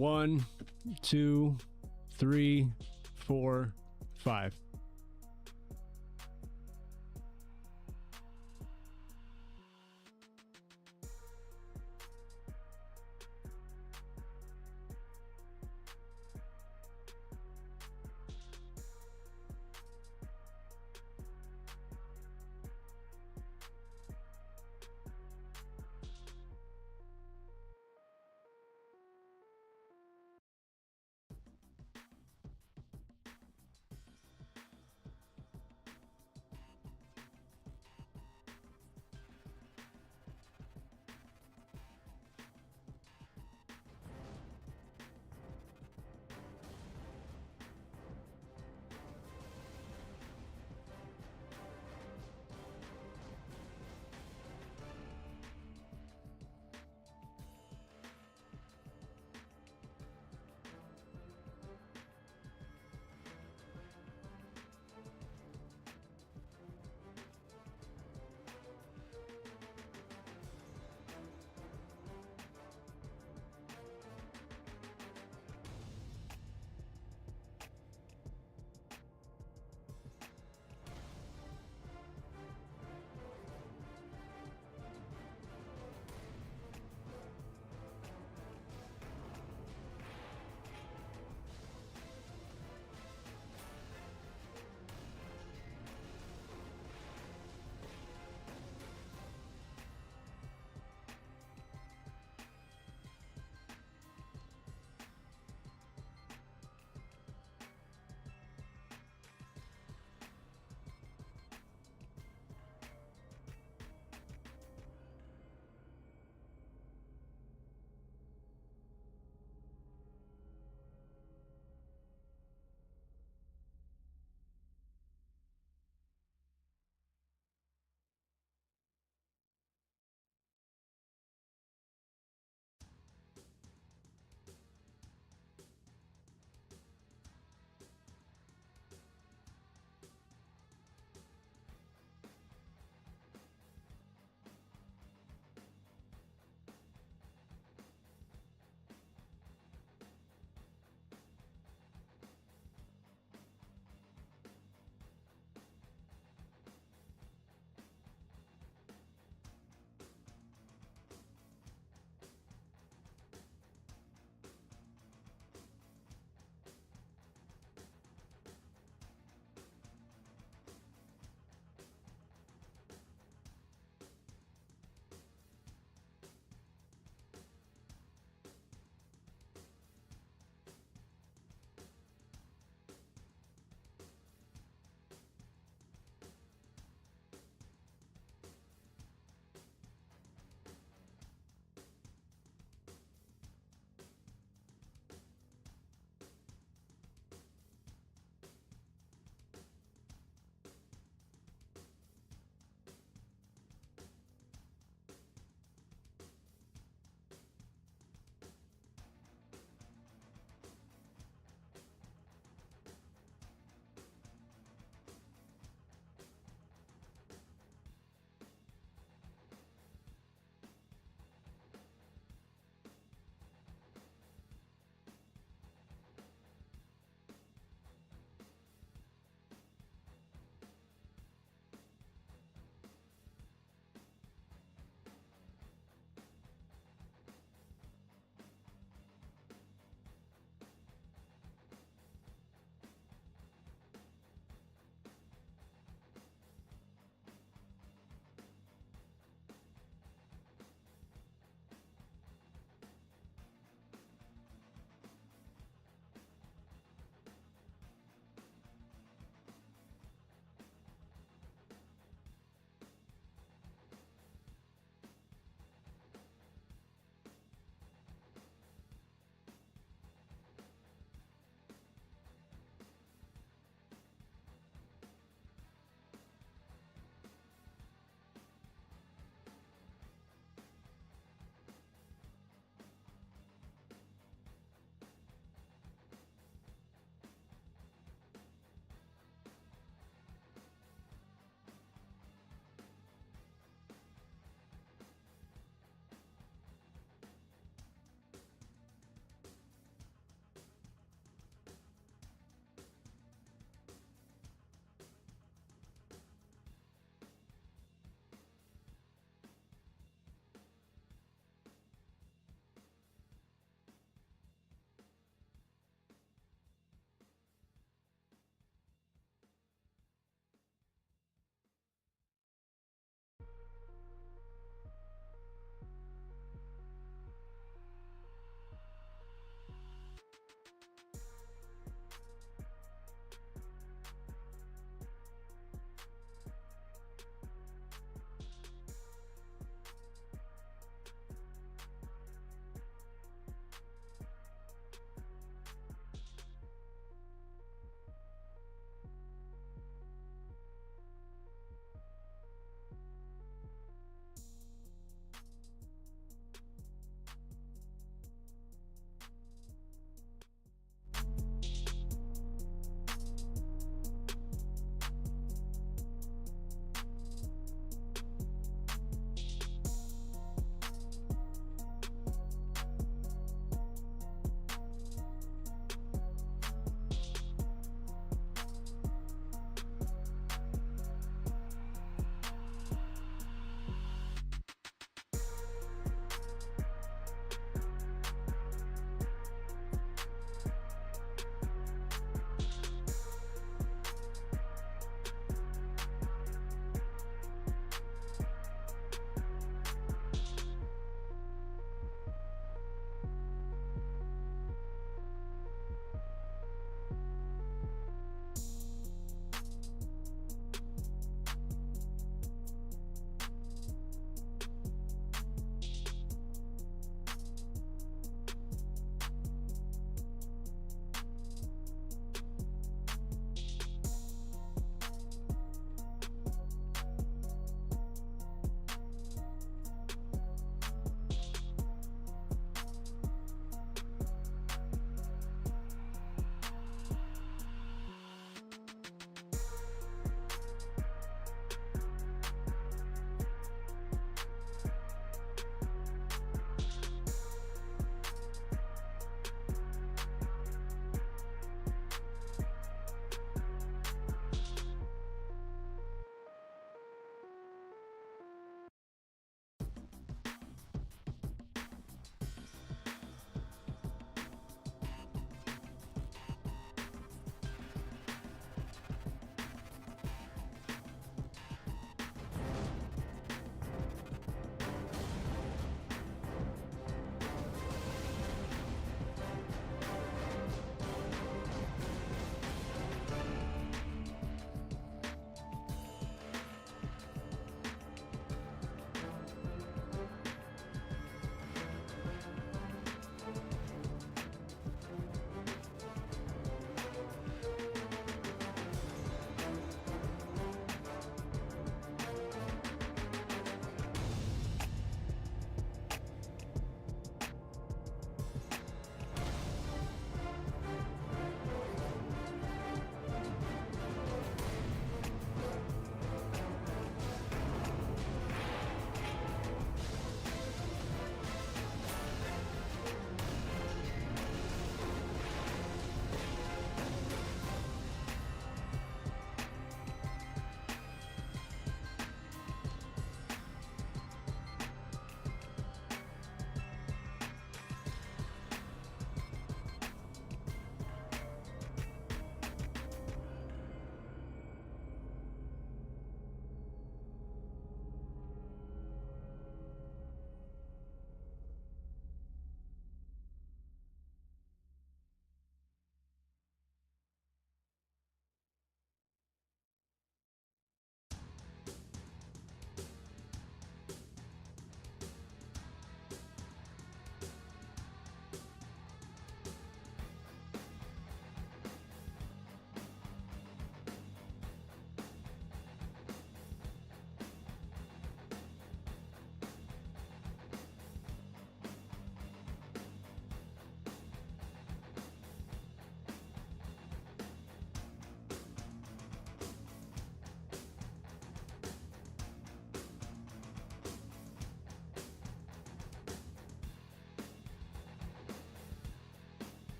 1, 2, 3, 4, 5.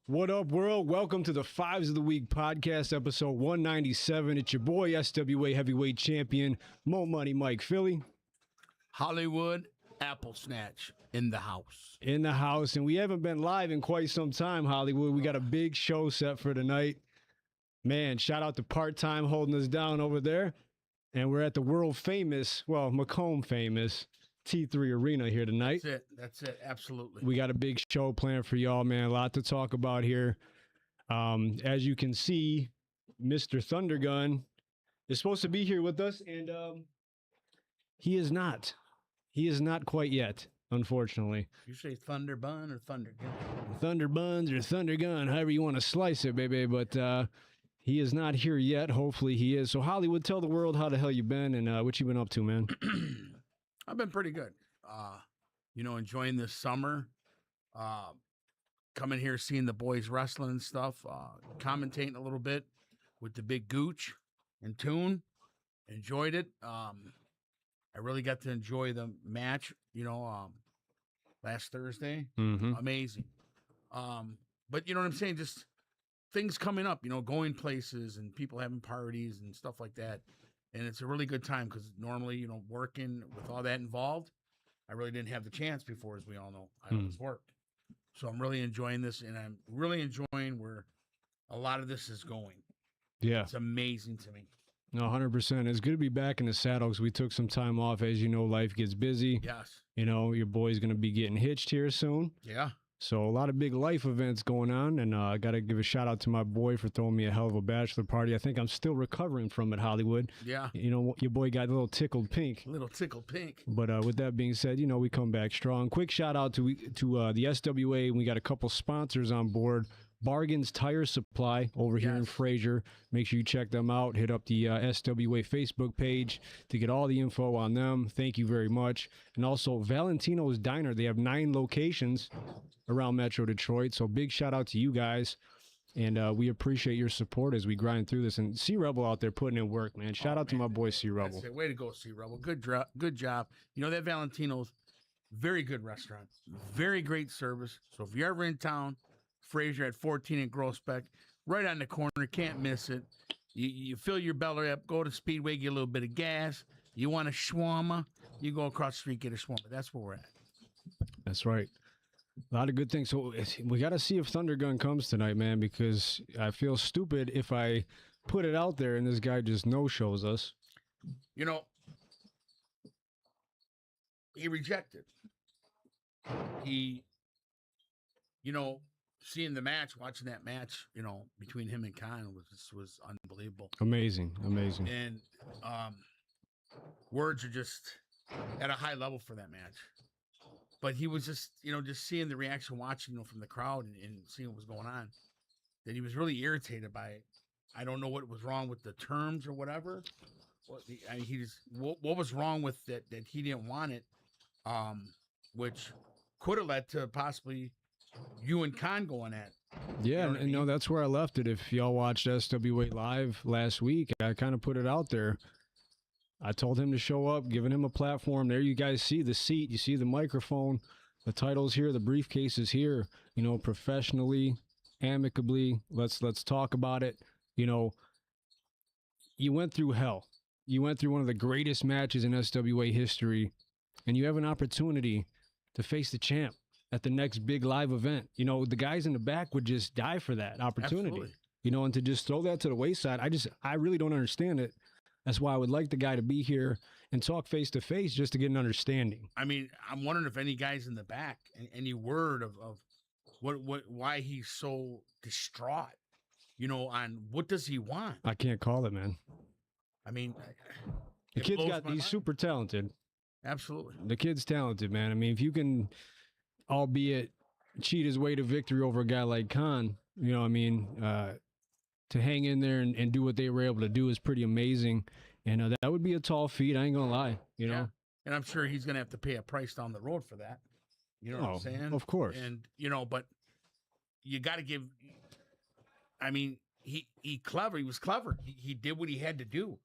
What up, world? Welcome to the Fives of the Week podcast, episode 197. It's your boy, SWA heavyweight champion, Mo Money Mike Philly. Hollywood Apple Snatch in the house. In the house, and we haven't been live in quite some time, Hollywood. We got a big show set for tonight. Man, shout out to Part-Time holding us down over there. And we're at the world famous, well, Macomb famous, T3 Arena here tonight. That's it. Absolutely. We got a big show planned for y'all, man. A lot to talk about here. As you can see, Mr. Thundergun is supposed to be here with us, and he is not. He is not quite yet, unfortunately. You say Thunderbun or Thundergun? Thunderbuns or Thundergun, however you want to slice it, baby. But he is not here yet. Hopefully he is. So, Hollywood, tell the world how the hell you been and what you been up to, man. I've been pretty good. Enjoying this summer. Coming here, seeing the boys wrestling and stuff. Commentating a little bit with the big Gooch and Toon. Enjoyed it. I really got to enjoy the match, last Thursday. Mm-hmm. Amazing. But you know what I'm saying? Just things coming up, going places and people having parties and stuff like that. And it's a really good time because normally, working with all that involved, I really didn't have the chance before, as we all know. I always worked. So I'm really enjoying this, and I'm really enjoying where a lot of this is going. Yeah. It's amazing to me. No, 100%. It's good to be back in the saddle because we took some time off. As you know, life gets busy. Yes. Your boy's going to be getting hitched here soon. Yeah. So a lot of big life events going on, and I got to give a shout out to my boy for throwing me a hell of a bachelor party. I think I'm still recovering from it, Hollywood. Yeah. Your boy got a little tickled pink. Little tickled pink. But with that being said, we come back strong. Quick shout out to the SWA. We got a couple sponsors on board. Bargains Tire Supply over here in Fraser. Make sure you check them out. Hit up the SWA Facebook page to get all the info on them. Thank you very much. And also Valentino's Diner. They have 9 locations around Metro Detroit. So big shout out to you guys. And we appreciate your support as we grind through this. And C-Rebel out there putting in work, man. Shout out to my boy C-Rebel. Way to go, C-Rebel. Good job. That Valentino's, very good restaurant. Very great service. So if you're ever in town, Fraser at 14 and Grossbeck, right on the corner, can't miss it. You fill your belly up, go to Speedway, get a little bit of gas. You want a shawarma, you go across the street, get a shawarma. That's where we're at. That's right. A lot of good things. So we got to see if Thundergun comes tonight, man, because I feel stupid if I put it out there and this guy just no-shows us. He rejected. He, seeing the match, watching that match, between him and Khan was unbelievable. Amazing. And words are just at a high level for that match. But he was just seeing the reaction, watching, from the crowd and seeing what was going on, that he was really irritated by it. I don't know what was wrong with the terms or whatever. What was wrong with that he didn't want it, which could have led to possibly you and Khan going at. Yeah, that's where I left it. If y'all watched SWA Live last week, I kind of put it out there. I told him to show up, giving him a platform. There you guys see the seat. You see the microphone. The title's here. The briefcase is here. Professionally, amicably. Let's talk about it. You went through hell. You went through one of the greatest matches in SWA history, and you have an opportunity to face the champ at the next big live event. The guys in the back would just die for that opportunity. Absolutely. And to just throw that to the wayside, I really don't understand it. That's why I would like the guy to be here and talk face to face just to get an understanding. I mean, I'm wondering if any guys in the back, any word of why he's so distraught, on what does he want? I can't call it, man. I mean, he's super talented. Absolutely. The kid's talented, man. I mean, if you can, albeit cheat his way to victory over a guy like Khan, to hang in there and do what they were able to do is pretty amazing. And that would be a tall feat. I ain't going to lie, know. And I'm sure he's going to have to pay a price down the road for that. You know what I'm saying? Of course. And, but you got to give, he was clever. He did what he had to do.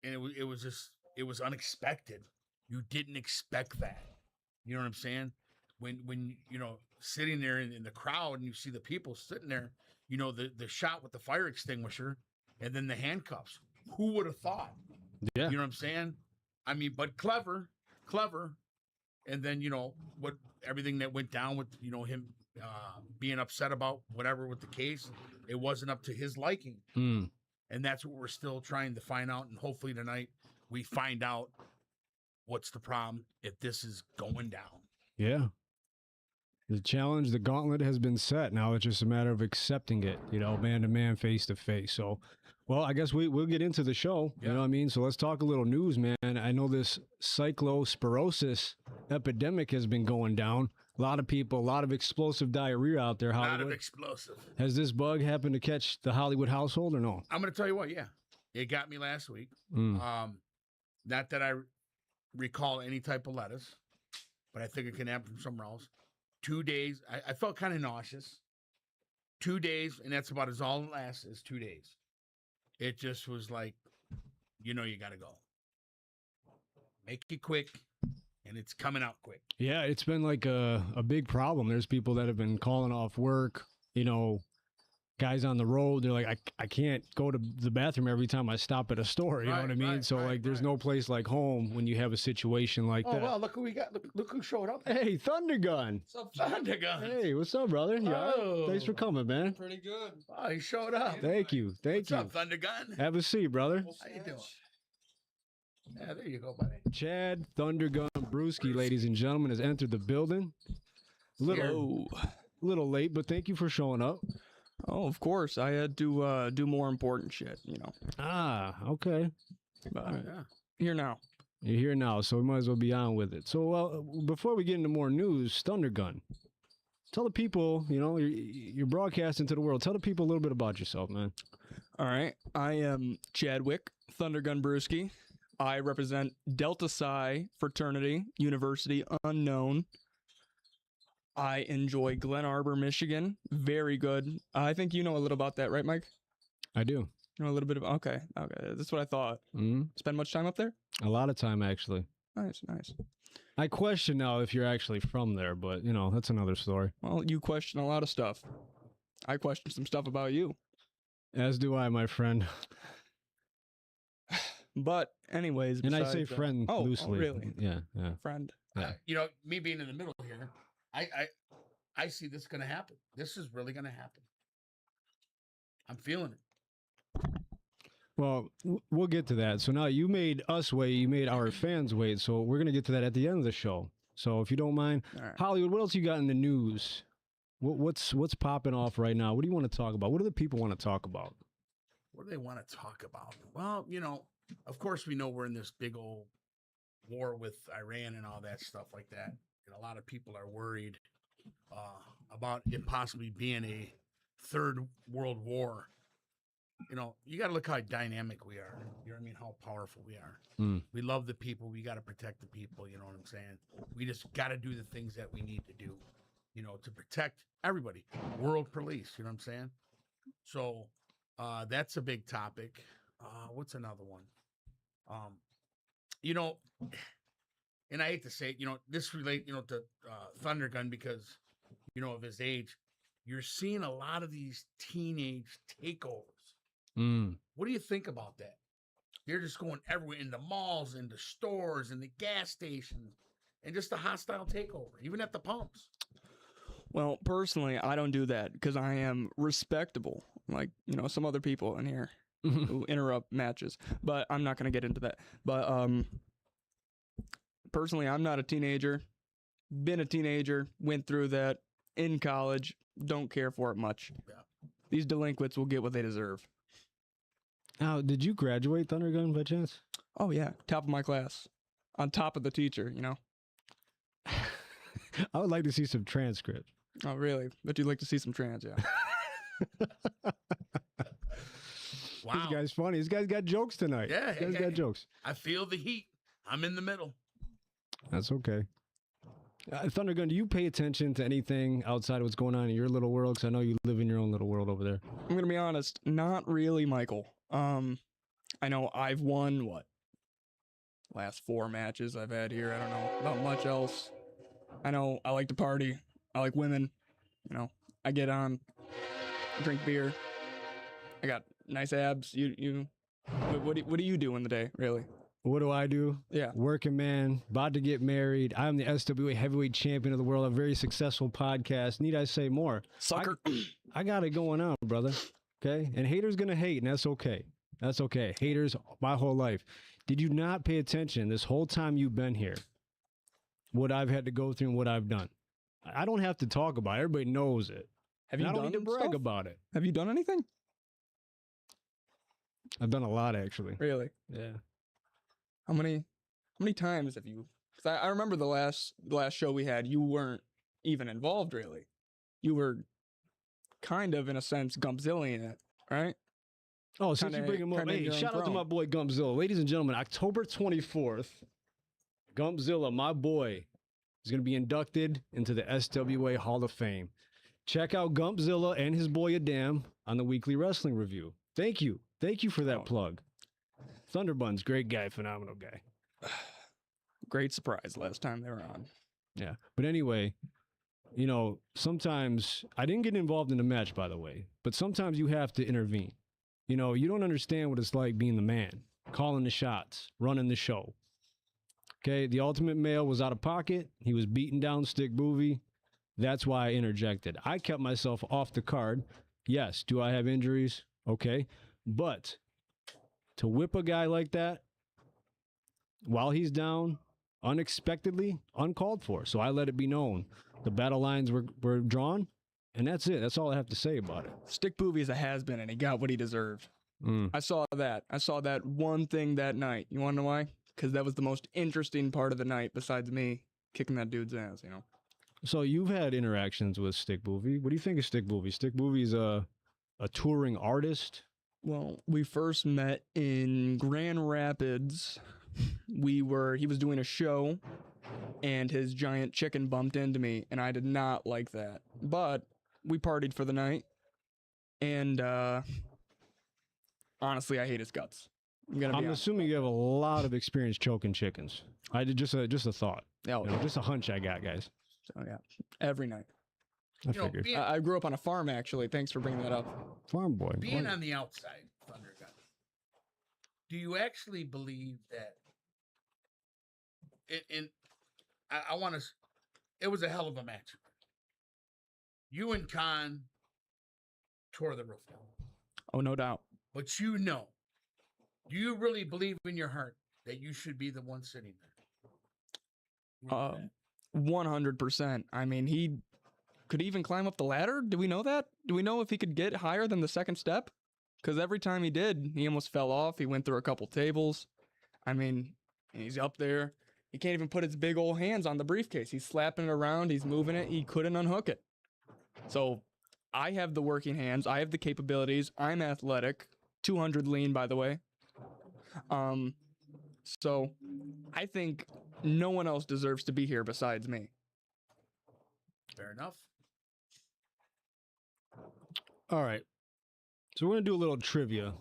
And it was unexpected. You didn't expect that. You know what I'm saying? When sitting there in the crowd, and you see the people sitting there, you know, the shot with the fire extinguisher, and then the handcuffs. Who would have thought? Yeah. You know what I'm saying? I mean, but clever. And then, you know, what everything that went down with, you know, him being upset about whatever with the case, it wasn't up to his liking. Mm. And that's what we're still trying to find out. And hopefully tonight we find out what's the problem if this is going down. Yeah. The challenge, the gauntlet has been set. Now it's just a matter of accepting it, you know, man to man, face to face. So, well, I guess we'll get into the show. Yeah. You know what I mean? So let's talk a little news, man. I know this cyclospirosis epidemic has been going down. A lot of people, a lot of explosive diarrhea out there. A Hollywood. lot of explosive. Has this bug happened to catch the Hollywood household or no? I'm going to tell you what, yeah. It got me last week. Mm. Not that I recall any type of lettuce, but I think it can happen from somewhere else. 2 days. I felt kind of nauseous. 2 days, and that's about as all it lasts is 2 days. It just was like, you know, you got to go. Make it quick, and it's coming out quick. Yeah, it's been like a big problem. There's people that have been calling off work, you know, guys on the road. They're like, I can't go to the bathroom every time I stop at a store. You know what I mean? So like, there's no place like home when you have a situation like that. Oh, well, look who we got. Look who showed up. Hey, Thundergun. What's up, Jim? Thundergun. Hey, what's up, brother? You all right? Oh. Thanks for coming, man. Pretty good. Oh, he showed up. Thank you. Thank What's you. up, Thundergun? Have a seat, brother. How you doing? Yeah, there you go, buddy. Chad Thundergun Bruski, ladies and gentlemen, has entered the building. Little late, but thank you for showing up. Oh, of course. I had to do more important shit, you know. Ah, okay. But Yeah. here now. You're here now, so we might as well be on with it. So, before we get into more news, Thundergun, tell the people, you know, you're broadcasting to the world. Tell the people a little bit about yourself, man. All right. I am Chadwick Thundergun Bruski. I represent Delta Psi Fraternity University Unknown. I enjoy Glen Arbor, Michigan. Very good. I think you know a little about that, right, Mike? I do. You know a little bit of okay. That's what I thought. Spend much time up there? A lot of time, actually. Nice. I question now if you're actually from there, but, you know, that's another story. Well, you question a lot of stuff. I question some stuff about you. As do I, my friend. But anyways, And I say besides that- friend loosely. Oh, really? Yeah. Friend. Yeah. You know, me being in the middle here, I see this going to happen. This is really going to happen. I'm feeling it. Well, we'll get to that. So now you made us wait. You made our fans wait. So we're going to get to that at the end of the show. So if you don't mind, All right. Hollywood, what else you got in the news? What's popping off right now? What do you want to talk about? What do the people want to talk about? What do they want to talk about? Well, you know, of course we know we're in this big old war with Iran and all that stuff like that. And a lot of people are worried about it possibly being a third world war. You know, you got to look how dynamic we are. You know what I mean? How powerful we are. Mm. We love the people. We got to protect the people. You know what I'm saying? We just got to do the things that we need to do, you know, to protect everybody. World police. You know what I'm saying? So that's a big topic. What's another one? You know, and I hate to say it, you know, this relate, you know, to Thundergun because, you know, of his age. You're seeing a lot of these teenage takeovers. Mm. What do you think about that? They're just going everywhere in the malls, in the stores, in the gas stations, and just a hostile takeover, even at the pumps. Well, personally, I don't do that because I am respectable, like, you know, some other people in here who interrupt matches. But I'm not going to get into that. But personally, I'm not a teenager. Been a teenager, went through that in college, don't care for it much. Yeah. These delinquents will get what they deserve. Now, did you graduate, Thundergun, by chance? Oh, yeah. Top of my class. On top of the teacher, you know? I would like to see some transcript. Oh, really? But you'd like to see some trans, yeah. Wow. This guy's funny. This guy's got jokes tonight. Yeah, This guy's hey, got hey. jokes. I feel the heat. I'm in the middle. That's okay. Thundergun, do you pay attention to anything outside of what's going on in your little world? Because I know you live in your own little world over there. I'm going to be honest. Not really, Michael. I know I've won, last 4 matches I've had here. I don't know about much else. I know I like to party. I like women. You know, I get on, drink beer. I got nice abs. What do you do in the day, really? What do I do? Yeah. Working man, about to get married. I'm the SWA heavyweight champion of the world, a very successful podcast. Need I say more? Sucker. I got it going on, brother. Okay? And haters going to hate, and that's okay. That's okay. Haters my whole life. Did you not pay attention this whole time you've been here? What I've had to go through and what I've done. I don't have to talk about it. Everybody knows it. Have you I done don't need to brag stuff? about it. Have you done anything? I've done a lot, actually. Really? Yeah. How many times have you? Because I remember the last show we had, you weren't even involved really. You were kind of, in a sense, Gumpzilla in it, right? Oh, since you bring him up, kinda hey, your own shout out to throne. my boy Gumpzilla. Ladies and gentlemen, October 24th, Gumpzilla, my boy, is going to be inducted into the SWA Hall of Fame. Check out Gumpzilla and his boy Adam on the Weekly Wrestling Review. Thank you. Thank you for that plug. Thunderbun's great guy, phenomenal guy. Great surprise last time they were on. Yeah. But anyway, you know, sometimes I didn't get involved in the match, by the way, but sometimes you have to intervene. You know, you don't understand what it's like being the man, calling the shots, running the show. Okay. The Ultimate Male was out of pocket. He was beating down Stick Boovy. That's why I interjected. I kept myself off the card. Yes. Do I have injuries? Okay. But to whip a guy like that while he's down, unexpectedly, uncalled for. So I let it be known. The battle lines were drawn, and that's it. That's all I have to say about it. Stick Boovy is a has-been, and he got what he deserved. Mm. I saw that. I saw that one thing that night. You want to know why? Because that was the most interesting part of the night, besides me kicking that dude's ass, you know? So you've had interactions with Stick Boovy. What do you think of Stick Boovy? Stick Boovy's a touring artist. Well, we first met in Grand Rapids. He was doing a show, and his giant chicken bumped into me, and I did not like that. But we partied for the night, and honestly, I hate his guts. I'm assuming you have a lot of experience choking chickens. I did just a thought. Oh, You know, just a hunch I got, guys. so yeah, every night. I You know, figured. being, I grew up on a farm, actually. Thanks for bringing that up. Farm boy. being on the outside, Thundergun, do you actually believe that? I want to. It was a hell of a match. You and Khan tore the roof down. Oh, no doubt. But you know, do you really believe in your heart that you should be the one sitting there? 100%. I mean, he could even climb up the ladder. Do we know that? Do we know if he could get higher than the second step? Because every time he did, he almost fell off. He went through a couple tables. I mean, he's up there. He can't even put his big old hands on the briefcase. He's slapping it around. He's moving it. He couldn't unhook it. So I have the working hands. I have the capabilities. I'm athletic. 200 lean, by the way. So I think no one else deserves to be here besides me. Fair enough. All right. So we're going to do a little trivia.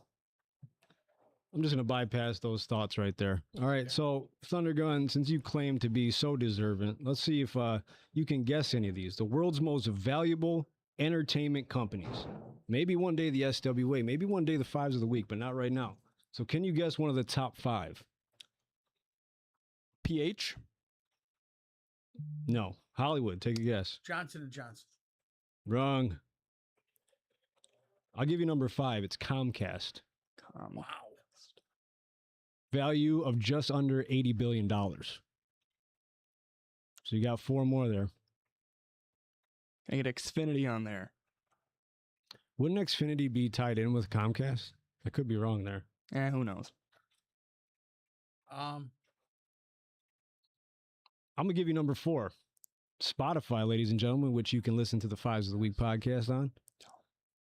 I'm just going to bypass those thoughts right there. All right. So, Thundergun, since you claim to be so deserving, let's see if you can guess any of these. The world's most valuable entertainment companies. Maybe one day the SWA, maybe one day the Fives of the Week, but not right now. So, can you guess one of the top 5? PH? No. Hollywood. Take a guess. Johnson & Johnson. Wrong. I'll give you number 5. It's Comcast. Wow. Value of just under $80 billion. So you got 4 more there. I get Xfinity on there. Wouldn't Xfinity be tied in with Comcast? I could be wrong there. Who knows? I'm going to give you number 4. Spotify, ladies and gentlemen, which you can listen to the Fives of the Week podcast on.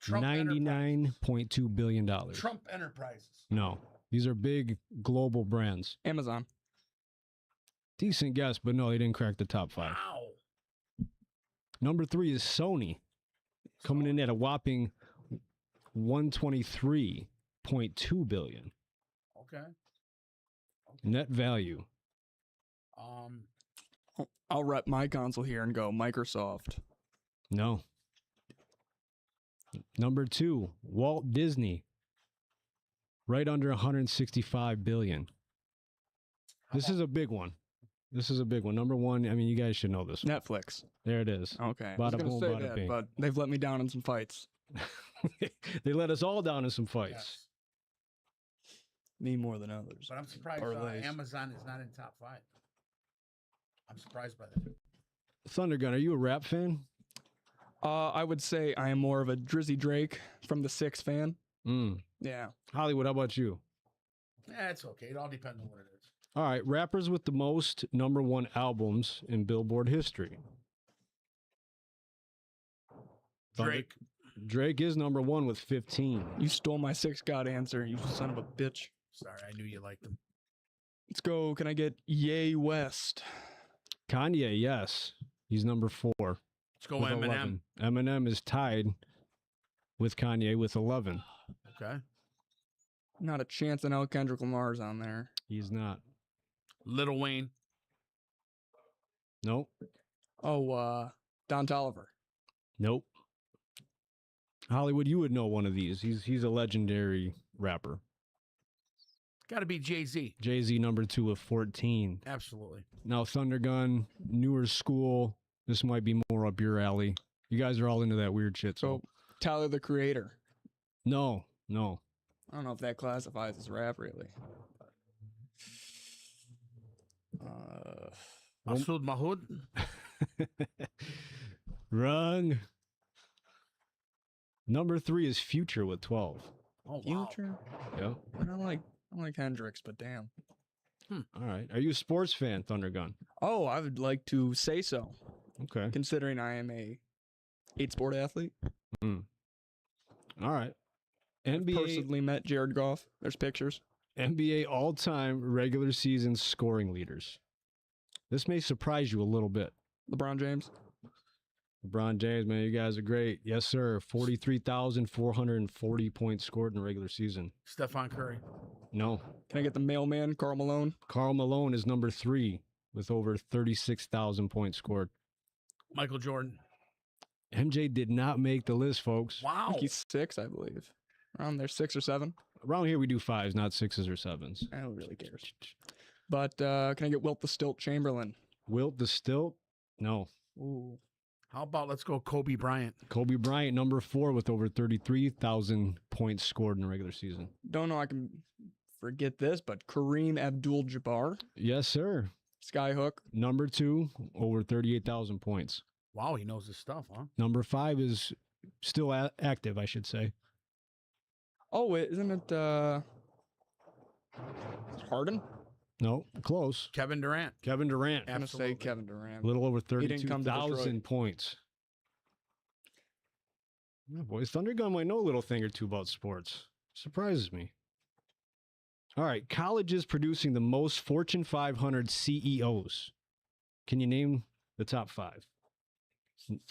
$99.2 billion. Trump Enterprises. No. These are big global brands. Amazon. Decent guess, but no, they didn't crack the top 5. Wow. Number 3 is Sony, coming in at a whopping $123.2 billion. Okay. Net value. I'll rep my console here and go Microsoft. No. Number 2, Walt Disney. Right under 165 billion. This is a big one. This is a big one. Number 1, I mean, you guys should know this one. Netflix. There it is. Okay. I was Bada going to boom, say bada that, bing. but they've let me down in some fights. They let us all down in some fights. Yes. Me more than others. But I'm surprised Parlays. Amazon is not in top 5. I'm surprised by that. Thundergun, are you a rap fan? I would say I am more of a Drizzy Drake from the 6 fan. Yeah. Hollywood, how about you? Yeah, it's okay. It all depends on what it is. All right, rappers with the most number 1 albums in Billboard history. Drake. Drake is number 1 with 15. You stole my 6 God answer, you son of a bitch. Sorry, I knew you liked them. Let's go. Can I get Ye West? Kanye, yes. He's number 4. Let's go with Eminem. 11. Eminem is tied with Kanye with 11. Okay. Not a chance in hell Kendrick Lamar's on there. He's not. Lil Wayne. Nope. Oh, Don Toliver. Nope. Hollywood, you would know one of these. He's a legendary rapper. Got to be Jay-Z. Jay-Z number 2 with 14. Absolutely. Now Thundergun, newer school. This might be more up your alley. You guys are all into that weird shit. So, Tyler, the Creator. No. I don't know if that classifies as rap, really. Masood Mahood. Wrong. Number 3 is Future with 12. Oh, wow. Future? Yeah. I don't like Hendrix, but damn. All right. Are you a sports fan, Thundergun? Oh, I would like to say so, Okay. considering I am a 8-sport athlete. All right. NBA Personally met Jared Goff. There's pictures. NBA all-time regular season scoring leaders. This may surprise you a little bit. LeBron James. LeBron James, man, you guys are great. Yes, sir. 43,440 points scored in the regular season. Stephon Curry. No. Can I get the mailman, Karl Malone? Karl Malone is number 3 with over 36,000 points scored. Michael Jordan. MJ did not make the list, folks. I Wow. think he's 6, I believe. Around there, 6 or 7. Around here, we do 5s, not 6s or 7s. Who really cares? But can I get Wilt the Stilt Chamberlain? Wilt the Stilt? No. Ooh. How about let's go Kobe Bryant? Kobe Bryant, number 4 with over 33,000 points scored in the regular season. Don't know I can forget this, but Kareem Abdul-Jabbar. Yes, sir. Skyhook. Number 2, over 38,000 points. Wow, he knows his stuff, huh? Number 5 is still active, I should say. Oh, wait, isn't it Harden? No, close. Kevin Durant. Kevin Durant, I'm going to say Absolutely. Kevin Durant. a little over didn't come to 32,000 Detroit. points. Yeah, boys, Thundergun might know a little thing or two about sports. Surprises me. All right, colleges producing the most Fortune 500 CEOs. Can you name the top 5?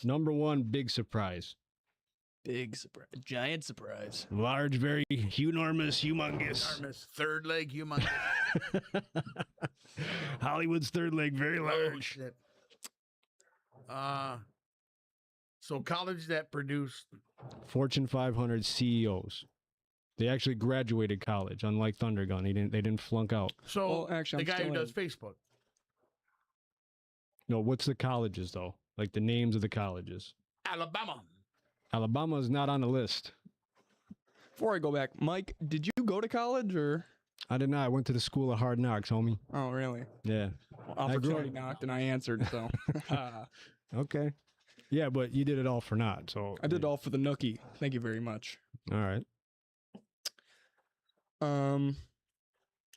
Number 1, big surprise. Big surprise. Giant surprise. Large, very enormous, humongous. Enormous. Third leg humongous. Hollywood's third leg, very Oh, large. shit. So college that produced Fortune 500 CEOs. They actually graduated college, unlike Thundergun. They didn't flunk out. so Well, actually, the I'm guy who still does Facebook. No, what's the colleges though? Like the names of the colleges. Alabama. Alabama is not on the list. Before I go back, Mike, did you go to college or? I did not. I went to the school of hard knocks, homie. Oh, really? Yeah. Well, I grew opportunity knocked and I answered, so. Okay. Yeah, but you did it all for naught. So I did all for the nookie. Thank you very much. All right.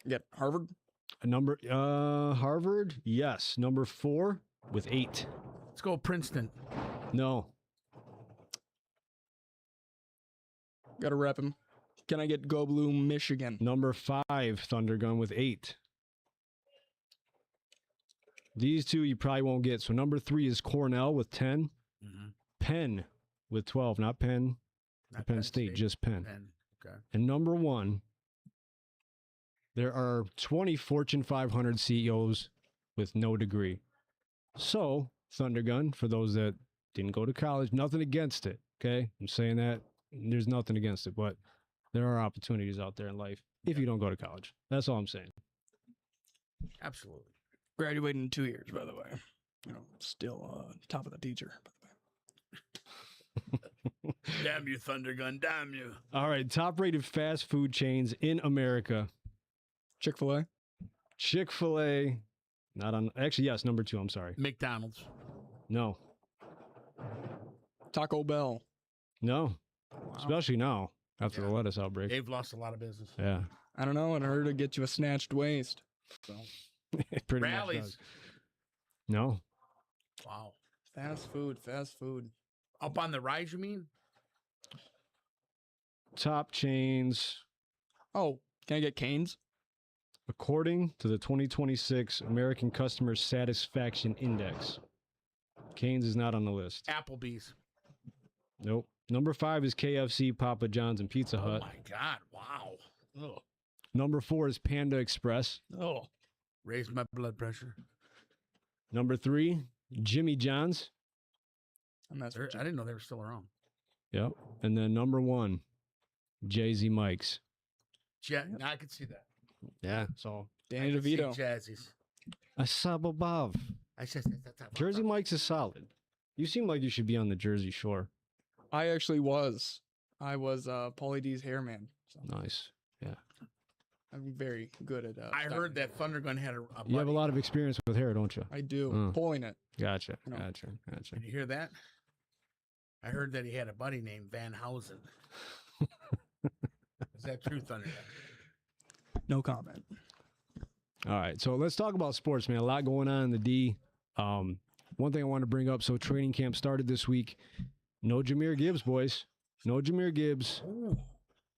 Get Harvard. Harvard. Yes, number 4 with 8. Let's go Princeton. No. Got to rep him. Can I get Go Blue, Michigan? Number 5, Thundergun with 8. These two you probably won't get. So number 3 is Cornell with 10. Mm-hmm. Penn with 12. Not Penn. Not Penn State, just Penn. Penn. Okay. And number 1, there are 20 Fortune 500 CEOs with no degree. So, Thundergun, for those that Didn't go to college. Nothing against it. Okay, I'm saying that there's nothing against it, but there are opportunities out there in life if you don't go to college. That's all I'm saying. Absolutely. Graduating in 2 years, by the way. You know, still top of the teacher, by the way. Damn you, Thundergun. Damn you. All right, top-rated fast food chains in America. Chick-fil-A. Chick-fil-A. Not on. Actually, yes, number 2. I'm sorry. McDonald's. No. Taco Bell. No. Wow. Especially now after the lettuce outbreak. They've lost a lot of business. Yeah. I don't know. I heard it get you a snatched waist. So, It pretty much Rallies. does. No. Wow. Fast food. Fast food. Up on the rise, you mean? Top chains. Oh, can I get Cane's? According to the 2026 American Customer Satisfaction Index, Cane's is not on the list. Applebee's. Nope. Number 5 is KFC, Papa John's, and Pizza Hut. Oh my God. Wow. Ugh. Number 4 is Panda Express. Oh. Raised my blood pressure. Number 3, Jimmy John's. And that's I didn't know they were still around. Yep. And then number 1, Jay-Z Mike's. I could see that. Yeah. So Danny I could see DeVito. Jazzy's. I sub above. I said Jersey Mike's is solid. You seem like you should be on the Jersey Shore. I actually was. I was Pauly D's hairman. So Nice. Yeah. I'm very good at I heard that Thundergun had a You have a buddy. lot of experience with hair, don't you? I do. Mm. Pulling it. Gotcha. No. Gotcha. Did you hear that? I heard that he had a buddy named Van Housen. Is that true, Thundergun? No comment. All right, so let's talk about sports, man. A lot going on in the D. One thing I want to bring up, so training camp started this week. No Jahmyr Gibbs, boys. No Jahmyr Gibbs.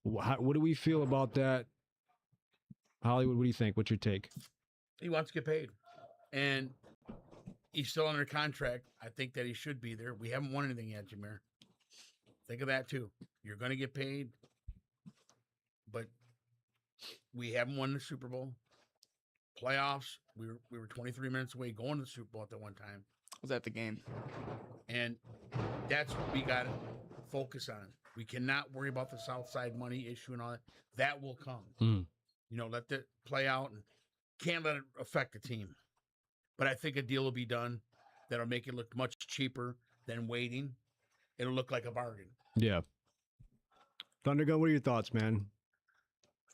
What do we feel about that? Hollywood, what do you think? What's your take? He wants to get paid. And he's still under contract. I think that he should be there. We haven't won anything yet, Jahmyr. Think of that, too. You're going to get paid. But we haven't won the Super Bowl. Playoffs, we were 23 minutes away going to the Super Bowl at that one time. Was that the game? And that's what we got to focus on. We cannot worry about the South Side money issue and all that. That will come. Mm. You know, let that play out and can't let it affect the team. But I think a deal will be done that'll make it look much cheaper than waiting. It'll look like a bargain. Yeah. Thundergun, what are your thoughts, man?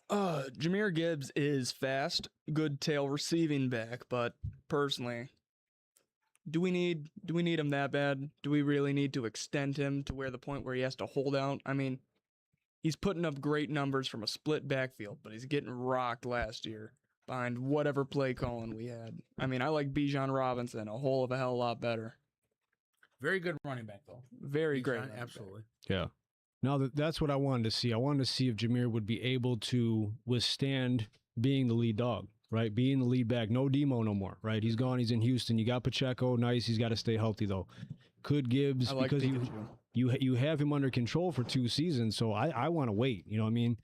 Jahmyr Gibbs is fast, good tail receiving back, but personally, do we need him that bad? Do we really need to extend him to where the point where he has to hold out? I mean, he's putting up great numbers from a split backfield, but he's getting rocked last year behind whatever play calling we had. I mean, I like Bijan Robinson a whole of a hell of a lot better. Very good running back, though. Very great. Bijan, absolutely. Yeah. Now that's what I wanted to see. I wanted to see if Jahmyr would be able to withstand being the lead dog, right? Being the lead back. No Demo no more, right? He's gone. He's in Houston. You got Pacheco. Nice. He's got to stay healthy, though. Could Gibbs, I like because Pikachu. you have him under control for 2 seasons, so I want to wait. You know what I mean?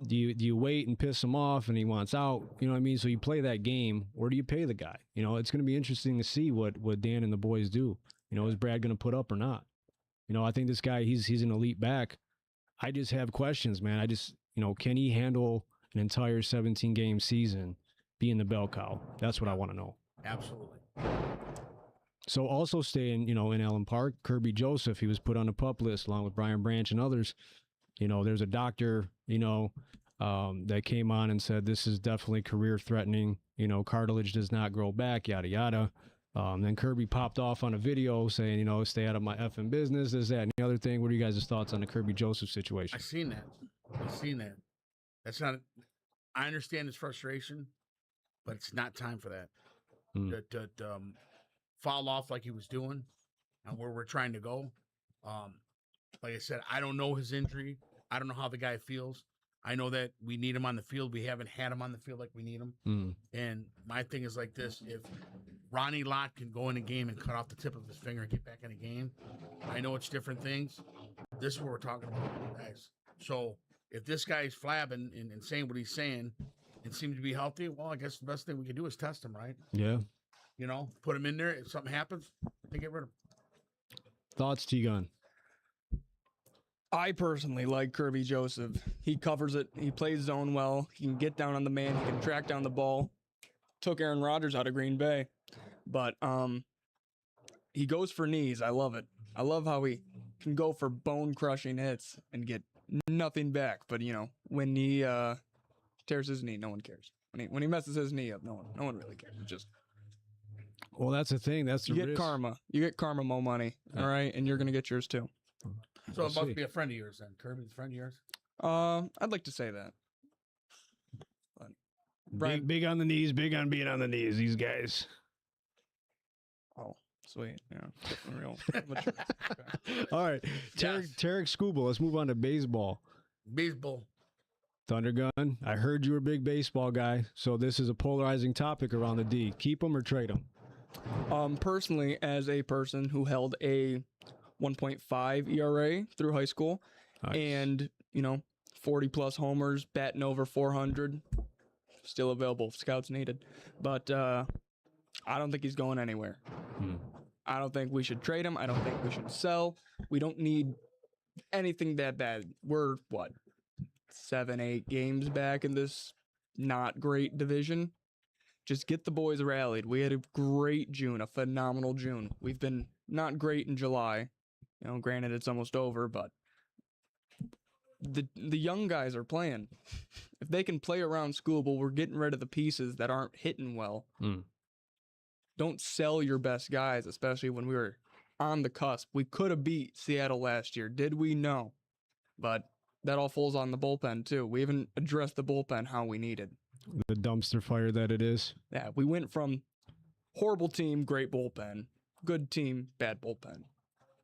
Do you wait and piss him off and he wants out? You know what I mean? So you play that game, or do you pay the guy? You know, it's going to be interesting to see what Dan and the boys do. You know, is Brad going to put up or not? You know, I think this guy, he's an elite back. I just have questions, man. Can he handle an entire 17-game season being the bell cow? That's what I want to know. Absolutely. So also staying, in Allen Park, Kirby Joseph, he was put on the PUP list along with Brian Branch and others. There's a doctor, that came on and said this is definitely career threatening. Cartilage does not grow back, yada, yada. Then Kirby popped off on a video saying, stay out of my effing business, this, that, and the other thing. What are you guys' thoughts on the Kirby Joseph situation? I've seen that. That's not, I understand his frustration, but it's not time for that. To fall off like he was doing and where we're trying to go. Like I said, I don't know his injury. I don't know how the guy feels. I know that we need him on the field. We haven't had him on the field like we need him. And my thing is like this. If Ronnie Lott can go in a game and cut off the tip of his finger and get back in a game, I know it's different things. This is what we're talking about, guys. So if this guy's flabbing and saying what he's saying and seems to be healthy, well, I guess the best thing we can do is test him, right? Yeah. Put him in there. If something happens, they get rid of him. Thoughts, T-Gun? I personally like Kirby Joseph. He covers it. He plays zone well. He can get down on the man. He can track down the ball. Took Aaron Rodgers out of Green Bay. But he goes for knees. I love it. I love how he can go for bone-crushing hits and get nothing back. But, you know, when he tears his knee, no one cares. When he messes his knee up, no one really cares. It's just... Well, that's the thing. That's the You get risk. karma. You get karma mo money, all right? And you're going to get yours too. So We'll it must see. be a friend of yours then. Kirby's a friend of yours? I'd like to say that. But Brian, Big on the knees, big on being on the knees, these guys. oh, sweet. Yeah. Real mature. Okay. All right. Yes. Tarek Scuba, let's move on to baseball. Baseball. Thundergun, I heard you were a big baseball guy, so this is a polarizing topic around the D. Keep them or trade them? Personally, as a person who held a 1.5 ERA through high school, Nice. and, you know, 40 plus homers, batting over 400, still available if scouts needed. But I don't think he's going anywhere. I don't think we should trade him. I don't think we should sell. We don't need anything that bad. We're, what, 7-8 games back in this not great division? Just get the boys rallied. We had a great June, a phenomenal June. We've been not great in July. You know, granted it's almost over, but the young guys are playing. If they can play around Scooball, we're getting rid of the pieces that aren't hitting well. Don't sell your best guys, especially when we were on the cusp. We could have beat Seattle last year. Did we? No. But that all falls on the bullpen, too. We haven't addressed the bullpen how we needed. The dumpster fire that it is. Yeah, we went from horrible team, great bullpen, good team, bad bullpen.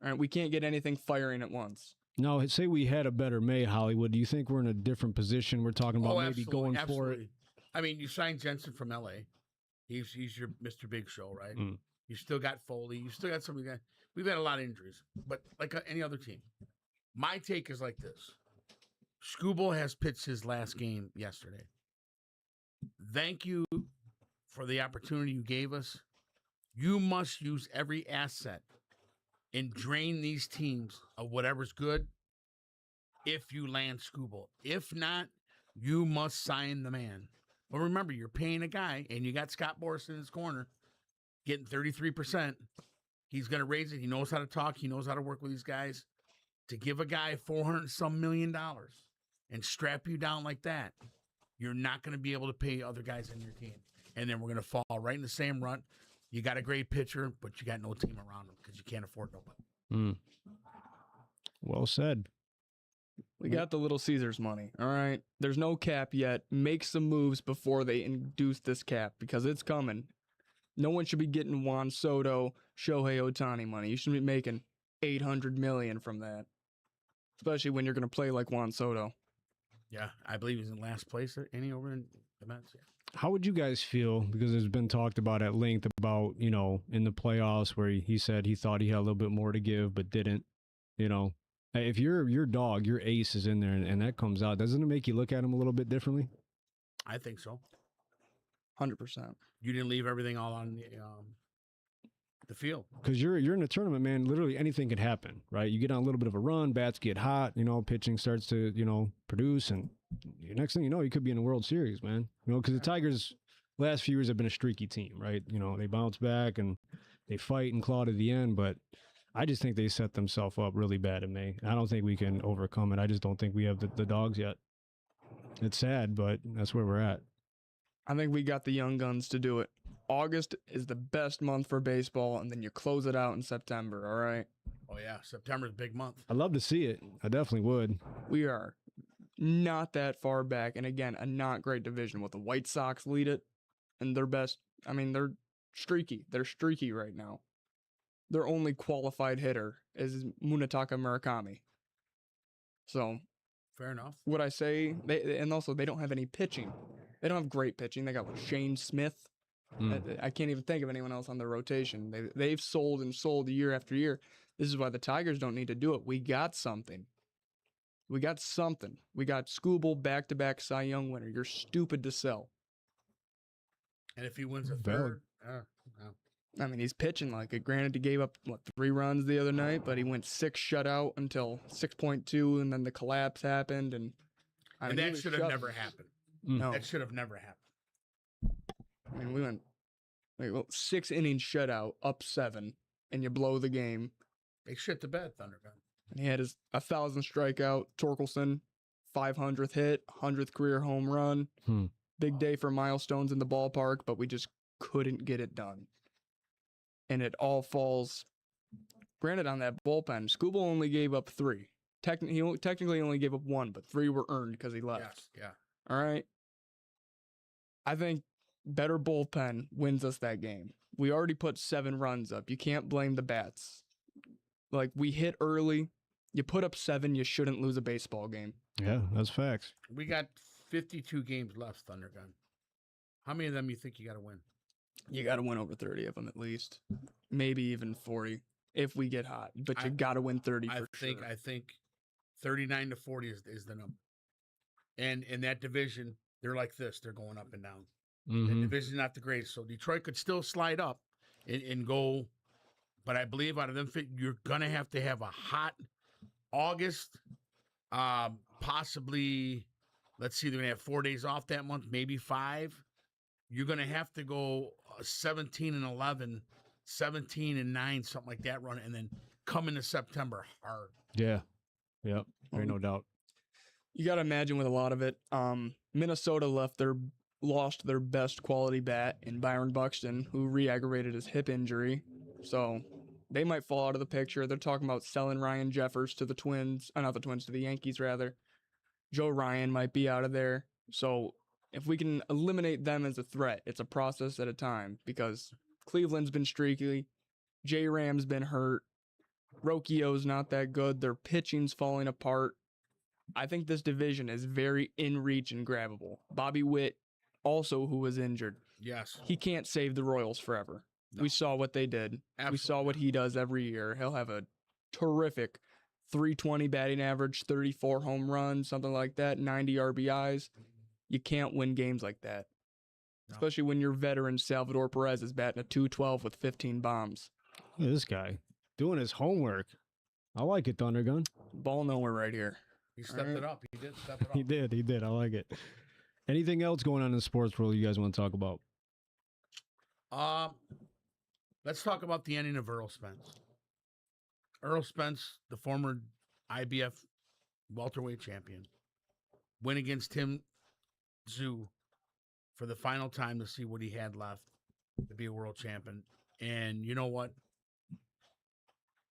All right, we can't get anything firing at once. Now, say we had a better May, Hollywood. Do you think we're in a different position? We're talking about maybe absolutely, going for absolutely. it. I mean, you signed Jensen from L.A. He's your Mr. Big Show, right? Mm. You still got Foley. You still got some of the guys. We've had a lot of injuries, but like any other team. My take is like this. Scooball has pitched his last game yesterday. Thank you for the opportunity you gave us. You must use every asset and drain these teams of whatever's good if you land Scooball. If not, you must sign the man. Well, remember, you're paying a guy, and you got Scott Boras in his corner getting 33%. He's going to raise it. He knows how to talk. He knows how to work with these guys. To give a guy $400-some million and strap you down like that, you're not going to be able to pay other guys on your team. And then we're going to fall right in the same rut. You got a great pitcher, but you got no team around him because you can't afford nobody. Well said. We got the Little Caesars money, all right? There's no cap yet. Make some moves before they induce this cap because it's coming. No one should be getting Juan Soto, Shohei Ohtani money. You should be making $800 million from that, especially when you're going to play like Juan Soto. Yeah, I believe he's in last place at any over in the Mets. Yeah. How would you guys feel, because it's been talked about at length about, you know, in the playoffs where he said he thought he had a little bit more to give but didn't, you know. If your dog, your ace is in there and that comes out, doesn't it make you look at him a little bit differently? I think so. 100%. You didn't leave everything all on the field. Because you're in a tournament, man. Literally anything could happen, right? You get on a little bit of a run, bats get hot, you know, pitching starts to, you know, produce, and next thing you know, you could be in the World Series, man. You know, because the Tigers last few years have been a streaky team, right? You know, they bounce back and they fight and claw to the end, but I just think they set themselves up really bad in May. I don't think we can overcome it. I just don't think we have the dogs yet. It's sad, but that's where we're at. I think we got the young guns to do it. August is the best month for baseball, and then you close it out in September, all right? Oh, yeah. September's a big month. I'd love to see it. I definitely would. We are not that far back, and again, a not great division with the White Sox lead it, and their best, I mean, they're streaky. They're streaky right now. Their only qualified hitter is Munetaka Murakami. So, Fair enough. would I say, and also they don't have any pitching. They don't have great pitching. They got Shane Smith. I can't even think of anyone else on their rotation. They've sold and sold year after year. This is why the Tigers don't need to do it. We got something. We got something. We got Scooball back-to-back Cy Young winner. You're stupid to sell. And if he wins a Valid. third, no. I mean, he's pitching like it. Granted, he gave up, 3 runs the other night, but he went 6 shutout until 6.2, and then the collapse happened. And And that should have never happened. No. That should have never happened. I mean, we went 6 innings shutout, up 7, and you blow the game. They shit the bed, Thundergun. And he had his 1,000 strikeout. Torkelson, 500th hit, 100th career home run. Big day for milestones in the ballpark, but we just couldn't get it done. And it all falls, granted, on that bullpen. Scooble only gave up 3. He technically only gave up 1, but 3 were earned because he left. Yes, yeah. All right. I think better bullpen wins us that game. We already put 7 runs up. You can't blame the bats. Like, we hit early. You put up 7, you shouldn't lose a baseball game. Yeah, that's facts. We got 52 games left, Thundergun. How many of them you think you got to win? You got to win over 30 of them at least. Maybe even 40 if we get hot. But you got to win 30 for sure. I think 39 to 40 is the number. And in that division, they're like this. They're going up and down. The division's not the greatest. So Detroit could still slide up and go. But I believe out of them, you're going to have a hot August, possibly, let's see, they're going to have 4 days off that month, maybe 5. You're going to have to go 17-11, 17-9, something like that run, and then come into September hard. Yeah. Yep. There's no doubt. You got to imagine with a lot of it, Minnesota lost their best quality bat in Byron Buxton, who re-aggravated his hip injury. So they might fall out of the picture. They're talking about selling Ryan Jeffers to the Twins. Not the Twins, to the Yankees, rather. Joe Ryan might be out of there. So if we can eliminate them as a threat, it's a process at a time, because Cleveland's been streaky. J-Ram's been hurt. Rocchio's not that good. Their pitching's falling apart. I think this division is very in reach and grabbable. Bobby Witt, also who was injured. Yes. He can't save the Royals forever. No. We saw what they did. Absolutely. We saw what he does every year. He'll have a terrific 320 batting average, 34 home runs, something like that, 90 RBIs. You can't win games like that. No. Especially when your veteran Salvador Perez is batting a 212 with 15 bombs. Look at this guy doing his homework. I like it, Thundergun. Ball nowhere right here. He stepped it up. He did step it up. He did. I like it. Anything else going on in the sports world you guys want to talk about? Let's talk about the ending of Earl Spence. Earl Spence, the former IBF welterweight champion, went against Tim Tszyu for the final time to see what he had left to be a world champion. And you know what?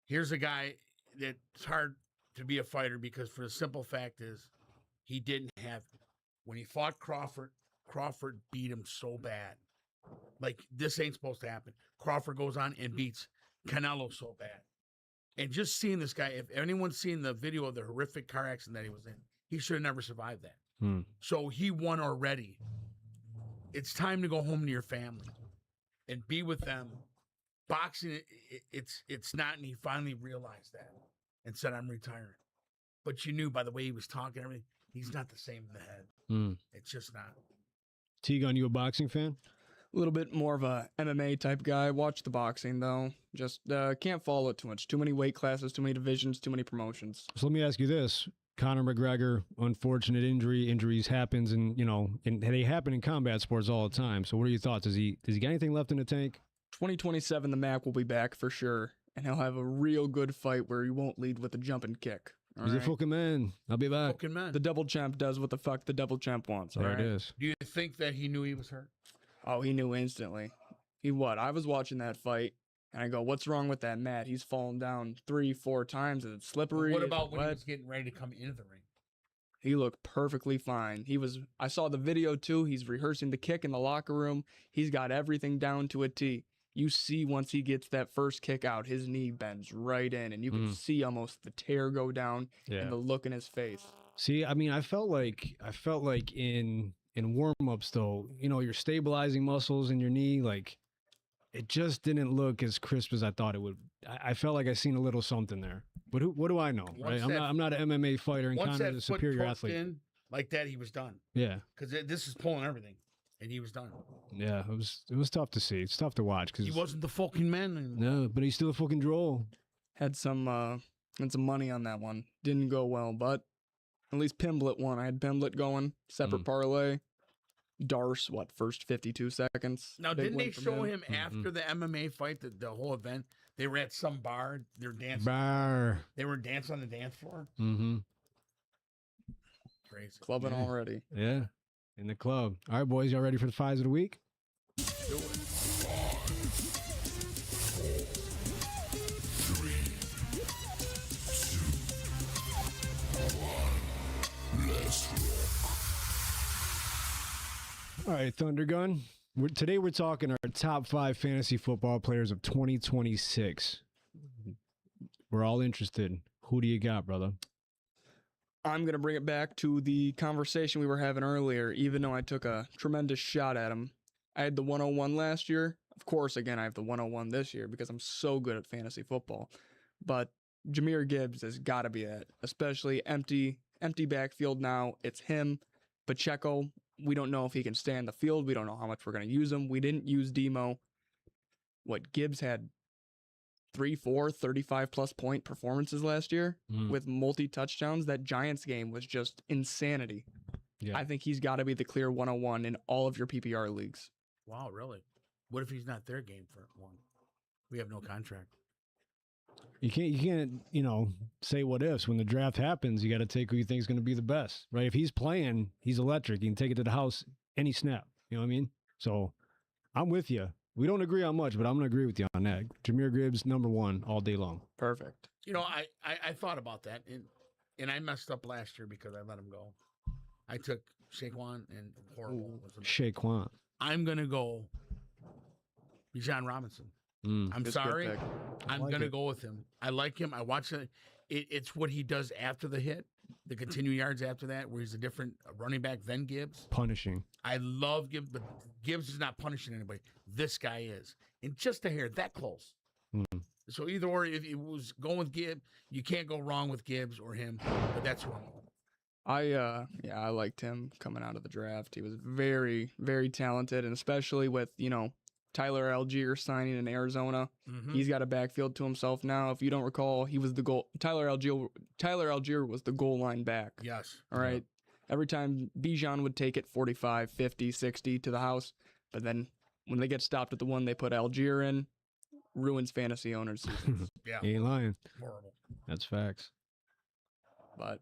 Here's a guy that it's hard to be a fighter, because for the simple fact is he didn't have it. When he fought Crawford beat him so bad. Like, this ain't supposed to happen. Crawford goes on and beats Canelo so bad. And just seeing this guy, if anyone's seen the video of the horrific car accident that he was in, he should have never survived that. So he won already. It's time to go home to your family and be with them. Boxing, it's not, and he finally realized that and said, I'm retiring. But you knew by the way he was talking and everything, he's not the same in the head. It's just not. T-Gun, you a boxing fan? A little bit more of a MMA type guy. Watch the boxing, though. Just can't follow it too much. Too many weight classes, too many divisions, too many promotions. So let me ask you this. Conor McGregor, unfortunate injuries happens, and they happen in combat sports all the time. So what are your thoughts? Does he got anything left in the tank? 2027, the Mac will be back for sure, and he'll have a real good fight where he won't lead with a jump and kick. He's a fucking man. I'll be back. Fucking man. The double champ does what the fuck the double champ wants. There it is. Do you think that he knew he was hurt? Oh, he knew instantly. I was watching that fight, and I go, what's wrong with that mat? He's fallen down 3-4 times, and it's slippery. What about when he was getting ready to come into the ring? He looked perfectly fine. I saw the video too. He's rehearsing the kick in the locker room. He's got everything down to a T. You see, once he gets that first kick out, his knee bends right in, and you can see almost the tear go down and the look in his face. See, I mean, I felt like in warm-ups, though, you're stabilizing muscles in your knee, like, it just didn't look as crisp as I thought it would. I felt like I seen a little something there. But what do I know, right? I'm not an MMA fighter, and Conor's a superior athlete. In like that, he was done. Yeah. Because this is pulling everything. and he was done. Yeah, it was tough to see. It's tough to watch because He wasn't the fucking man. And no, but he's still a fucking droll. Had some money on that one. Didn't go well, but at least Pimblett won. I had Pimblett going, separate parlay. Darce, first 52 seconds. Now, Big didn't win they from show him. him after the MMA fight, the whole event? They were at some bar. They were dancing. Bar. They were dancing on the dance floor. Mm-hmm. Crazy. Clubbing already. Yeah, in the club. All right, boys, y'all ready for the fives of the week? Do it. All right, Thundergun. Today we're talking our top 5 fantasy football players of 2026. We're all interested. Who do you got, brother? I'm going to bring it back to the conversation we were having earlier, even though I took a tremendous shot at him. I had the 101 last year. Of course, again, I have the 101 this year because I'm so good at fantasy football. But Jahmyr Gibbs has got to be it, especially empty backfield now. It's him. Pacheco, we don't know if he can stay on the field. We don't know how much we're going to use him. We didn't use Demo. Gibbs had 3, 4, 35-plus point performances last year with multi-touchdowns. That Giants game was just insanity. Yeah. I think he's got to be the clear 101 in all of your PPR leagues. Wow, really? What if he's not their game for one? We have no contract. You can't, say what ifs. When the draft happens, you got to take who you think is going to be the best, right? If he's playing, he's electric. You can take it to the house any snap. You know what I mean? So I'm with you. We don't agree on much, but I'm going to agree with you on that. Jahmyr Gibbs, number 1 all day long. Perfect. I thought about that, and I messed up last year because I let him go. I took Shaquan and horrible. Shaquan. I'm going to go Bijan Robinson. I'm sorry. I'm going to go with him. I like him. I watch it. It's what he does after the hit, the continued yards after that, where he's a different running back than Gibbs. Punishing. I love Gibbs, but Gibbs is not punishing anybody. This guy is. And just a hair, that close. So either or, if it was going with Gibbs, you can't go wrong with Gibbs or him, but that's wrong. I liked him coming out of the draft. He was very, very talented, and especially with, Tyler Algier signing in Arizona. He's got a backfield to himself now. If you don't recall, he was the goal. Tyler Algier was the goal line back. Yes. All right. Every time Bijan would take it 45, 50, 60 to the house, but then when they get stopped at the one they put Algier in, ruins fantasy owners' seasons. Yeah. He ain't lying. Horrible. That's facts. But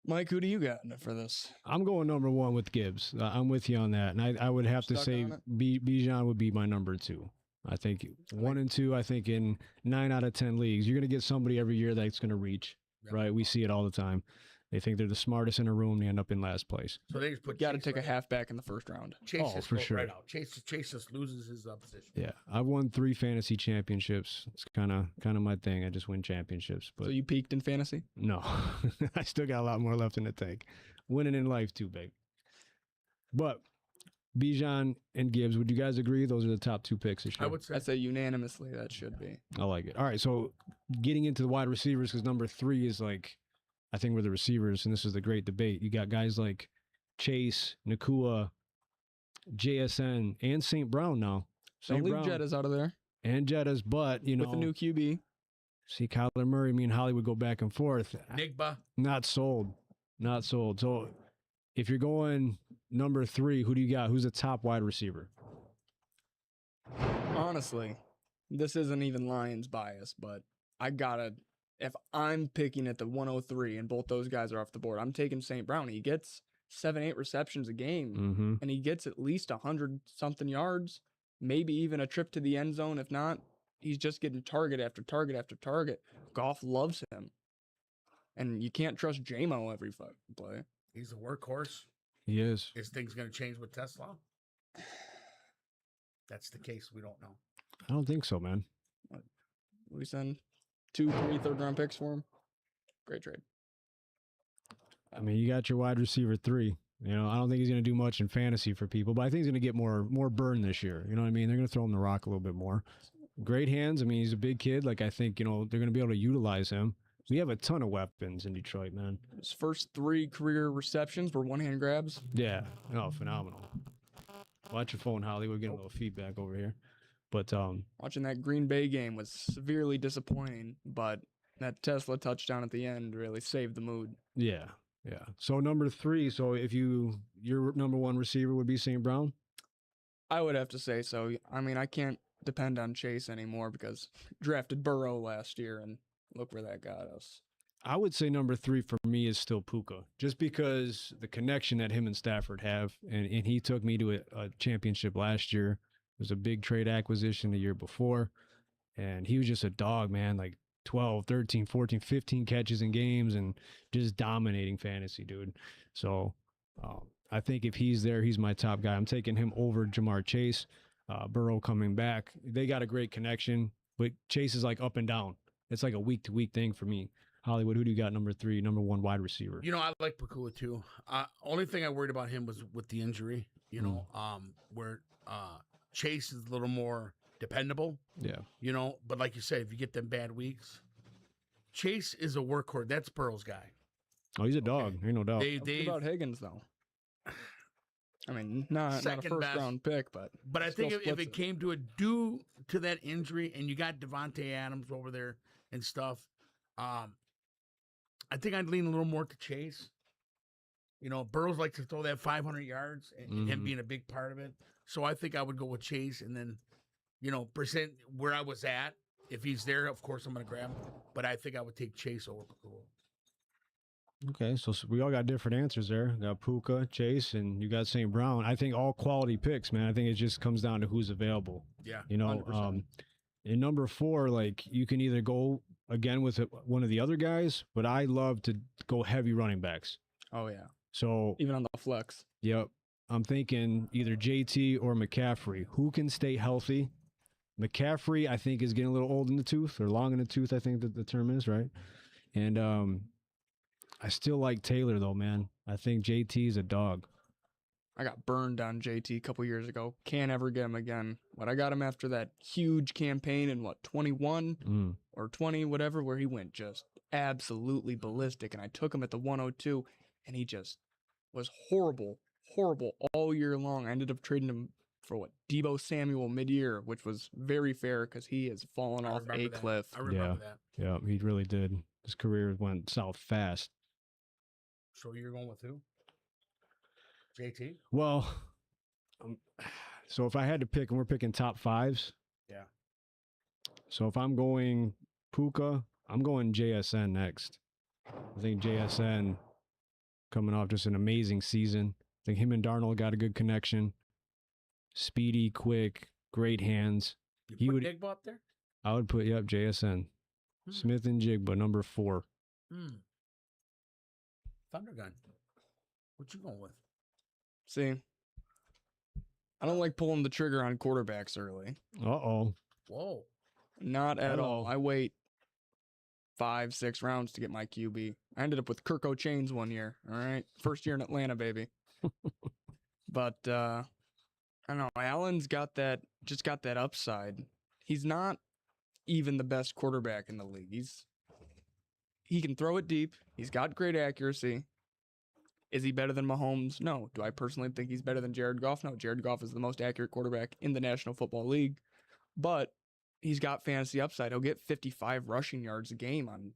Mike, who do you got for this? I'm going number 1 with Gibbs. I'm with you on that. And I would have to say Bijan would be my number 2. I think 1 and 2, I think in 9 out of 10 leagues, you're going to get somebody every year that's going to reach, right? We see it all the time. They think they're the smartest in a room. They end up in last place. So they just put. Got to take a halfback in the first round. Chase for sure. Right out. Chase just loses his position. Yeah, I've won 3 fantasy championships. It's kind of my thing. I just win championships. But so you peaked in fantasy? No, I still got a lot more left in the tank. Winning in life too, babe. But Bijan and Gibbs, would you guys agree those are the top 2 picks this year? I would say. I'd say unanimously that should be. I like it. All right, so getting into the wide receivers, because number 3 is I think we're the receivers, and this is the great debate. You got guys like Chase, Nakua, JSN, and St. Brown now. Don't leave Jettas out of there. And Jettas, but, with the new QB. See, Kyler Murray, me and Hollywood go back and forth. Nigba. Not sold. So if you're going number 3, who do you got? Who's the top wide receiver? Honestly, this isn't even Lions bias, but I gotta. If I'm picking at the 103 and both those guys are off the board, I'm taking St. Brown. He gets 7-8 receptions a game, and he gets at least 100-something yards, maybe even a trip to the end zone. If not, he's just getting target after target after target. Goff loves him, and you can't trust J-Mo every play. He's a workhorse. He is. Is things going to change with Tesla? That's the case. We don't know. I don't think so, man. We send 2, 3 third-round picks for him. Great trade. I mean, you got your wide receiver 3. I don't think he's going to do much in fantasy for people, but I think he's going to get more burn this year. You know what I mean? They're going to throw him the rock a little bit more. Great hands. I mean, he's a big kid. I think, they're going to be able to utilize him. We have a ton of weapons in Detroit, man. His first 3 career receptions were one-hand grabs. Yeah. Oh, phenomenal. Watch your phone, Holly. We're getting a little feedback over here. But Watching that Green Bay game was severely disappointing, but that Tesla touchdown at the end really saved the mood. yeah. So number 3. So if your number 1 receiver would be St. Brown. I would have to say so. I mean, I can't depend on Chase anymore because drafted Burrow last year, and look where that got us. I would say number 3 for me is still Puka, just because the connection that him and Stafford have, and he took me to a championship last year. It was a big trade acquisition the year before, and he was just a dog, man, like 12, 13, 14, 15 catches in games and just dominating fantasy, dude. So I think if he's there, he's my top guy. I'm taking him over Jamar Chase. Burrow coming back. They got a great connection, but Chase is like up and down. It's like a week-to-week thing for me. Hollywood, who do you got number 3, number 1 wide receiver? You know, I like Pakula too. Only thing I worried about him was with the injury, you know, where Chase is a little more dependable. Yeah. You know, but like you said, if you get them bad weeks, Chase is a workhorse. That's Burrow's guy. Oh, he's a dog. Ain't no doubt. What about Higgins, though? I mean, not a first-round pick, but I think if splits it came to it due to that injury, and you got Devontae Adams over there and stuff, I think I'd lean a little more to Chase. You know, Burrow's like to throw that 500 yards, and him being a big part of it. So I think I would go with Chase, and then, you know, percent where I was at. If he's there, of course I'm going to grab him. But I think I would take Chase over Pakula. Okay, so we all got different answers there. We got Puka, Chase, and you got St. Brown. I think all quality picks, man. I think it just comes down to who's available. Yeah, you know, 100%. In number 4, like you can either go again with one of the other guys, but I love to go heavy running backs. Oh, yeah. So Even on the flex. Yep, I'm thinking either JT or McCaffrey. Who can stay healthy? McCaffrey, I think, is getting a little old in the tooth, or long in the tooth, I think that the term is, right? And I still like Taylor, though, man. I think JT is a dog. I got burned on JT a couple years ago. Can't ever get him again. But I got him after that huge campaign in, 21 or 20, whatever, where he went just absolutely ballistic. And I took him at the 102, and he just was horrible all year long. I ended up trading him for Deebo Samuel mid-year, which was very fair because he has fallen off a cliff. I remember that. Yeah, he really did. His career went south fast. So you're going with who? JT? Well, so if I had to pick, and we're picking top 5s. Yeah. So if I'm going Puka, I'm going JSN next. I think JSN coming off just an amazing season. I think him and Darnold got a good connection. Speedy, quick, great hands. You put Digba up there? I would put, JSN. Smith and Jigba, number 4. Thundergun. What you going with? See, I don't like pulling the trigger on quarterbacks early. Uh-oh. Whoa. Not at all. Uh-oh. I wait 5-6 rounds to get my QB. I ended up with Kirk O'Chains one year. All right. First year in Atlanta, baby. But I don't know. Allen's got that upside. He's not even the best quarterback in the league. He can throw it deep. He's got great accuracy. Is he better than Mahomes? No. Do I personally think he's better than Jared Goff? No. Jared Goff is the most accurate quarterback in the National Football League. But he's got fantasy upside. He'll get 55 rushing yards a game on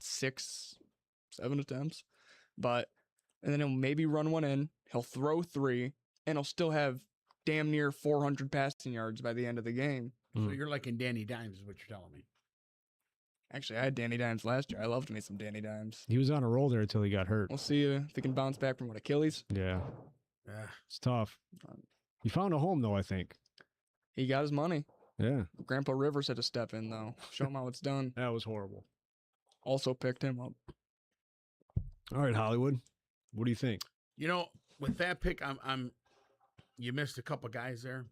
6-7 attempts. And then he'll maybe run one in. He'll throw 3, and he'll still have damn near 400 passing yards by the end of the game. So you're liking Danny Dimes is what you're telling me. Actually, I had Danny Dimes last year. I loved me some Danny Dimes. He was on a roll there until he got hurt. We'll see if he can bounce back from Achilles. Yeah. Yeah. It's tough. He found a home, though, I think. He got his money. Yeah. Grandpa Rivers had to step in, though. Show him how it's done. That was horrible. Also picked him up. All right, Hollywood. What do you think? You know, with that pick, you missed a couple guys there.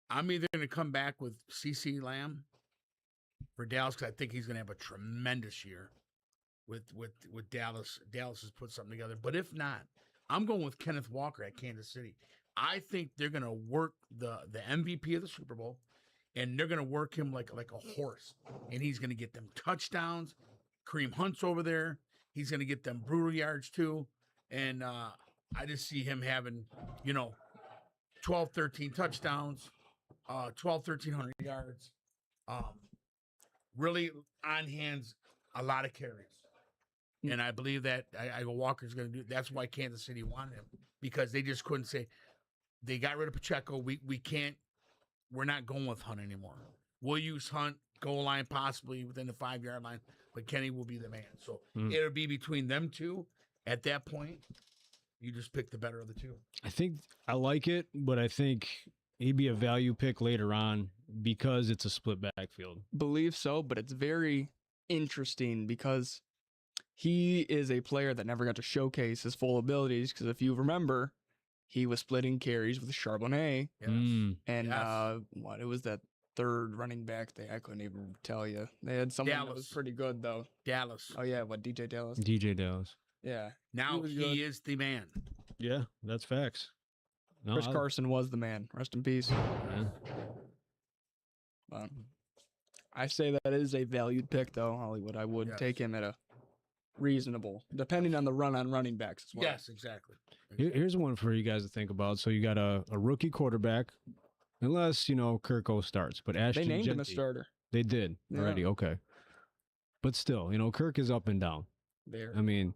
I'm either going to come back with CeCe Lamb for Dallas because I think he's going to have a tremendous year with Dallas. Dallas has put something together. But if not, I'm going with Kenneth Walker at Kansas City. I think they're going to work the MVP of the Super Bowl, and they're going to work him like a horse, and he's going to get them touchdowns, Kareem Hunt's over there. He's going to get them brutal yards too. And I just see him having, 12, 13 touchdowns, 1,300 yards. Really on hands, a lot of carries. And I believe that I go Walker's going to do. That's why Kansas City wanted him, because they just couldn't say they got rid of Pacheco. We can't. We're not going with Hunt anymore. We'll use Hunt goal line possibly within the 5-yard line, but Kenny will be the man. So it'll be between them two. At that point, you just pick the better of the two. I think I like it, but I think he'd be a value pick later on because it's a split backfield. Believe so, but it's very interesting because he is a player that never got to showcase his full abilities, because if you remember, he was splitting carries with Charbonnet. Yes. And it was that third running back I couldn't even tell you. They had someone that was pretty good though. Dallas. Oh yeah, what, DJ Dallas? DJ Dallas. Yeah. Now he is the man. Yeah, that's facts. No, Chris Carson was the man. Rest in peace. Yeah. I say that is a valued pick though, Hollywood. I would take him at a reasonable, depending on the run on running backs as well. Yes, exactly. Here's one for you guys to think about. So you got a rookie quarterback, unless, Kirko starts. But Ashton They named him a Genty- starter. They did already. Okay. But still, Kirk is up and down. There. I mean,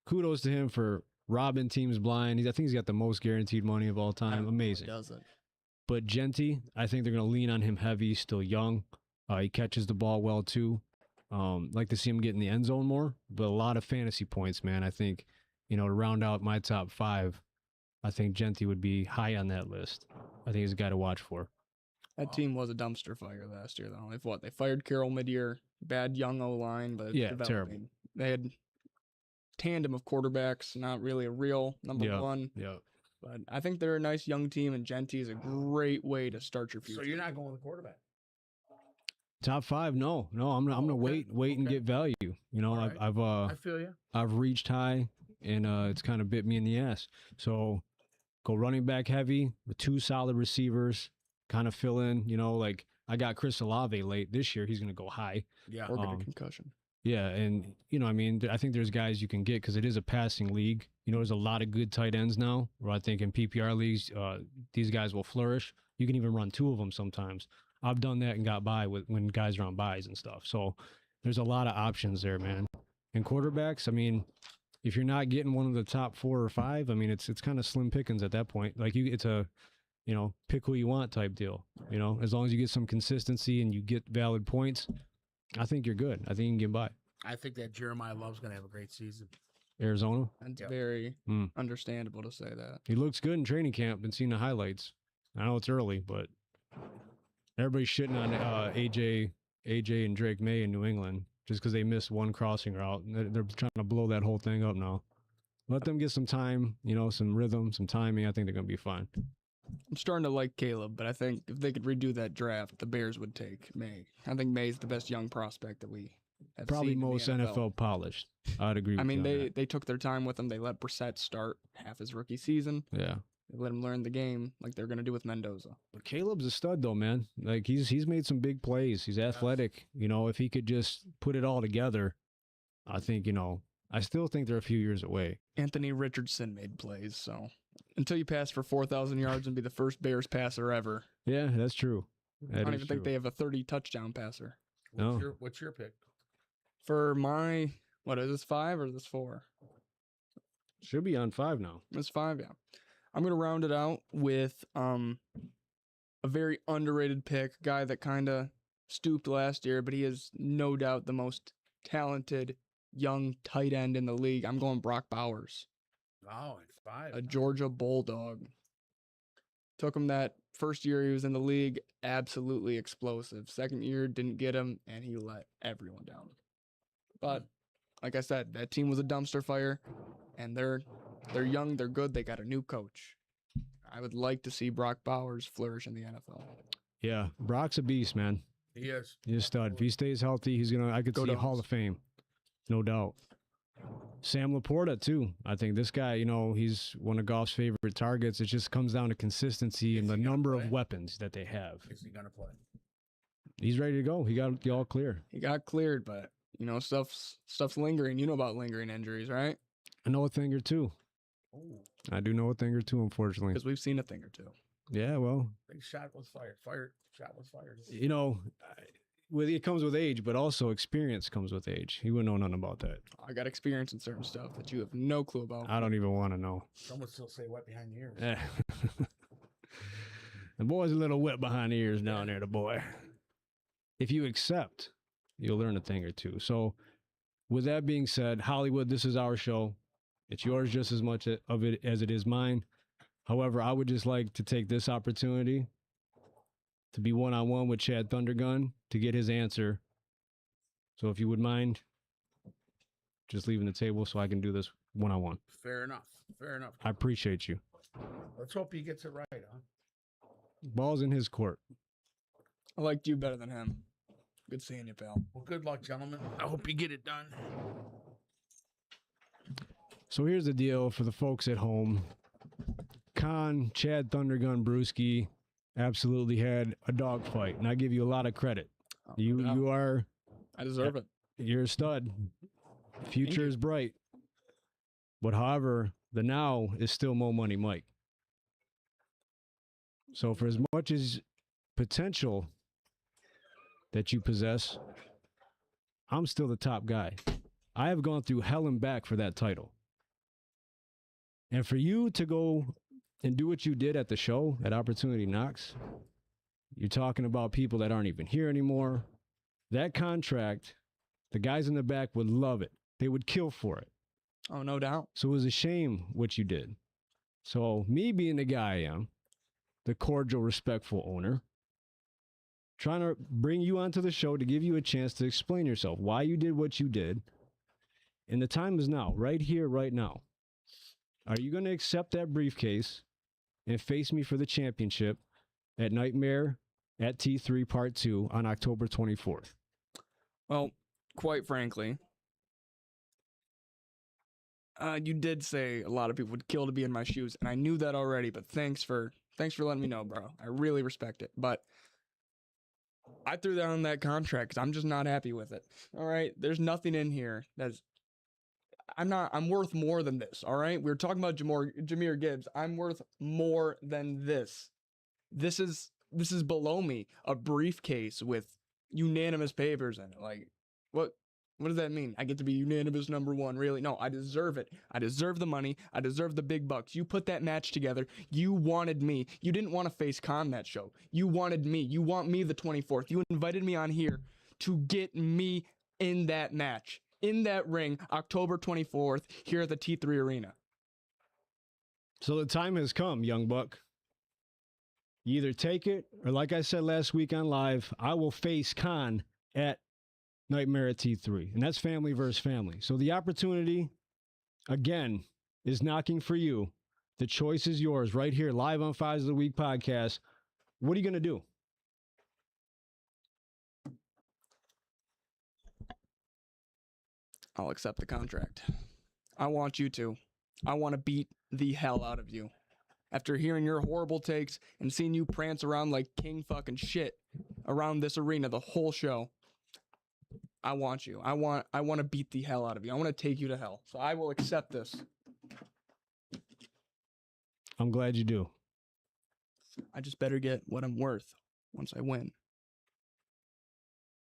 kudos to him for robbing teams blind. I think he's got the most guaranteed money of all time. Amazing. Does it? But Genty, I think they're going to lean on him heavy. He's still young. He catches the ball well, too. Like to see him get in the end zone more. But a lot of fantasy points, man. I think, to round out my top 5, I think Genty would be high on that list. I think he's a guy to watch for. That team was a dumpster fire last year, though. They fired Carroll mid-year. Bad young O-line, but Yeah, developing. terrible. They had tandem of quarterbacks, not really a real number one. Yeah. But I think they're a nice young team, and Genty is a great way to start your future. So you're not going with the quarterback? Top 5, no. I'm gonna wait and get value. Right. I feel you. I've reached high, and it's kind of bit me in the ass. So go running back heavy with 2 solid receivers, kind of fill in. Like I got Chris Olave late this year. He's gonna go high. Yeah. Or get a concussion. Yeah, and I think there's guys you can get because it is a passing league. There's a lot of good tight ends now. Where I think in PPR leagues, these guys will flourish. You can even run 2 of them sometimes. I've done that and got by when guys are on buys and stuff. So there's a lot of options there, man. And quarterbacks, I mean, if you're not getting one of the top 4 or 5, I mean, it's kind of slim pickings at that point. Like it's a, pick who you want type deal. As long as you get some consistency and you get valid points, I think you're good. I think you can get by. I think that Jeremiah Love's going to have a great season. Arizona. It's very understandable to say that. He looks good in training camp. Been seeing the highlights. I know it's early, but everybody's shitting on AJ and Drake May in New England just because they missed one crossing route. They're trying to blow that whole thing up now. Let them get some time, some rhythm, some timing. I think they're going to be fine. I'm starting to like Caleb, but I think if they could redo that draft, the Bears would take May. I think May's the best young prospect that we have Probably seen in the most NFL polished. I'd agree with you on that. they took their time with him. They let Brissett start half his rookie season. Yeah. They let him learn the game like they're going to do with Mendoza. But Caleb's a stud, though, man. Like, he's made some big plays. He's athletic. If he could just put it all together, I think, I still think they're a few years away. Anthony Richardson made plays, so until you pass for 4,000 yards and be the first Bears passer ever. Yeah, that's true. I don't even think they have a 30 touchdown passer. What's your pick? For my, what is this, 5 or is this 4? Should be on 5 now. It's 5, yeah. I'm going to round it out with a very underrated pick, guy that kind of stooped last year, but he is no doubt the most talented young tight end in the league. I'm going Brock Bowers. Oh, it's 5. A Georgia Bulldog. Took him that first year he was in the league, absolutely explosive. Second year, didn't get him, and he let everyone down. But, like I said, that team was a dumpster fire, and they're young, they're good, they got a new coach. I would like to see Brock Bowers flourish in the NFL. Yeah, Brock's a beast, man. He is. He's a stud. If he stays healthy, I could see a Hall of Fame. No doubt. Sam Laporta, too. I think this guy, he's one of golf's favorite targets. It just comes down to consistency and the number of weapons that they have. Is he going to play? He's ready to go. He got the all clear. He got cleared, but, You know, stuff's lingering. You know about lingering injuries, right? I know a thing or two. Oh, I do know a thing or two, unfortunately. Because we've seen a thing or two. Yeah, well, big shot was fired. Shot was fired. you know, it comes with age, but also experience comes with age. He wouldn't know nothing about that. I got experience in certain stuff that you have no clue about. I don't even want to know. Some would still say wet behind the ears. Yeah. The boy's a little wet behind the ears down there, the boy. If you accept, you'll learn a thing or two. So, with that being said, Hollywood, this is our show. It's yours just as much of it as it is mine. However, I would just like to take this opportunity to be one-on-one with Chad Thundergun to get his answer. So if you would mind just leaving the table so I can do this one-on-one. Fair enough. Fair enough. I appreciate you. Let's hope he gets it right, huh? Ball's in his court. I liked you better than him. Good seeing you, pal. Well, good luck, gentlemen. I hope you get it done. So here's the deal for the folks at home. Chad Thundergun Bruski absolutely had a dogfight, and I give you a lot of credit. Oh, You are... I deserve it. You're a stud. Future is bright. But however, the now is still Mo Money Mike. So for as much as potential that you possess, I'm still the top guy. I have gone through hell and back for that title. And for you to go and do what you did at the show, at Opportunity Knocks, you're talking about people that aren't even here anymore. That contract, the guys in the back would love it. They would kill for it. Oh, no doubt. So it was a shame what you did. So me being the guy I am, the cordial, respectful owner, trying to bring you onto the show to give you a chance to explain yourself, why you did what you did. And the time is now, right here, right now. Are you going to accept that briefcase and face me for the championship at Nightmare at T3 Part 2 on October 24th? Well, quite frankly, you did say a lot of people would kill to be in my shoes, and I knew that already, but thanks for letting me know, bro. I really respect it. But I threw down that contract because I'm just not happy with it. All right? There's nothing in here that's... I'm worth more than this, all right? We were talking about Jameer Gibbs. I'm worth more than this. This is below me. A briefcase with unanimous papers in it. Like, what does that mean? I get to be unanimous number one, really? No, I deserve it. I deserve the money. I deserve the big bucks. You put that match together. You wanted me. You didn't want to face Khan that show. You wanted me. You want me the 24th. You invited me on here to get me in that match. In that ring, October 24th, here at the T3 Arena. So the time has come, young buck. You either take it, or like I said last week on live, I will face Khan at Nightmare at T3. And that's family versus family. So the opportunity, again, is knocking for you. The choice is yours right here, live on Fives of the Week podcast. What are you going to do? I'll accept the contract. I want you to. I want to beat the hell out of you. After hearing your horrible takes and seeing you prance around like king fucking shit around this arena the whole show, I want you. I want to beat the hell out of you. I want to take you to hell. So I will accept this. I'm glad you do. I just better get what I'm worth once I win.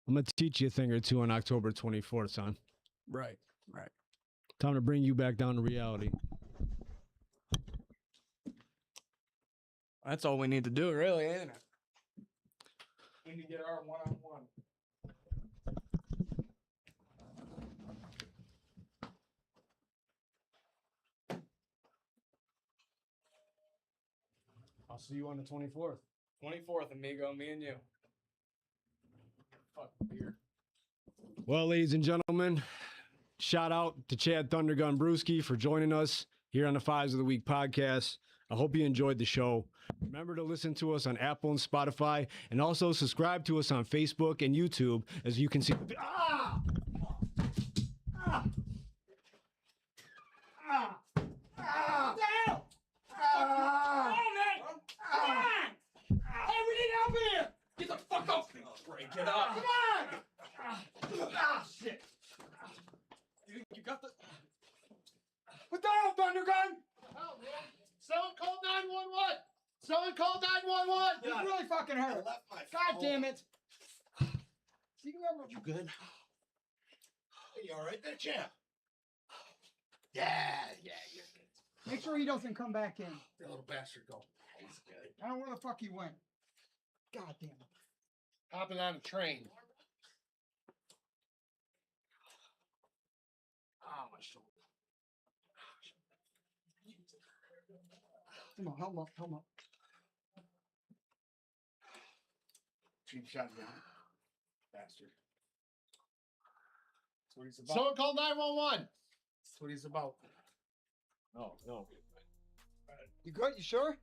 I'm going to teach you a thing or two on October 24th, son. Right. Time to bring you back down to reality. That's all we need to do, really, ain't it? We need to get our one-on-one. I'll see you on the 24th. 24th, amigo, me and you. Fuck beer. Well, ladies and gentlemen, shout out to Chad Thundergun Bruski for joining us here on the Fives of the Week podcast. I hope you enjoyed the show. Remember to listen to us on Apple and Spotify, and also subscribe to us on Facebook and YouTube, as you can see. Ah! Ah! Ah! Ah! Down! Ah! Come on! Hey, we need help here! Get the fuck up! Break it up! Come on! Ah, shit. Thundergun? Hell, man. Someone call 911. Someone call 911. You really fucking hurt. God damn it. See, You good? You all right there, champ? Yeah, you're good. make sure he doesn't come back in. The little bastard go. He's good. I don't know where the fuck he went. God damn it. Hopping on a train. Oh, my shoulder. Come on, help him up, help him up. Cheap shot down. Bastard. That's what he's about. Someone call 911. That's what he's about. No. You good? You sure?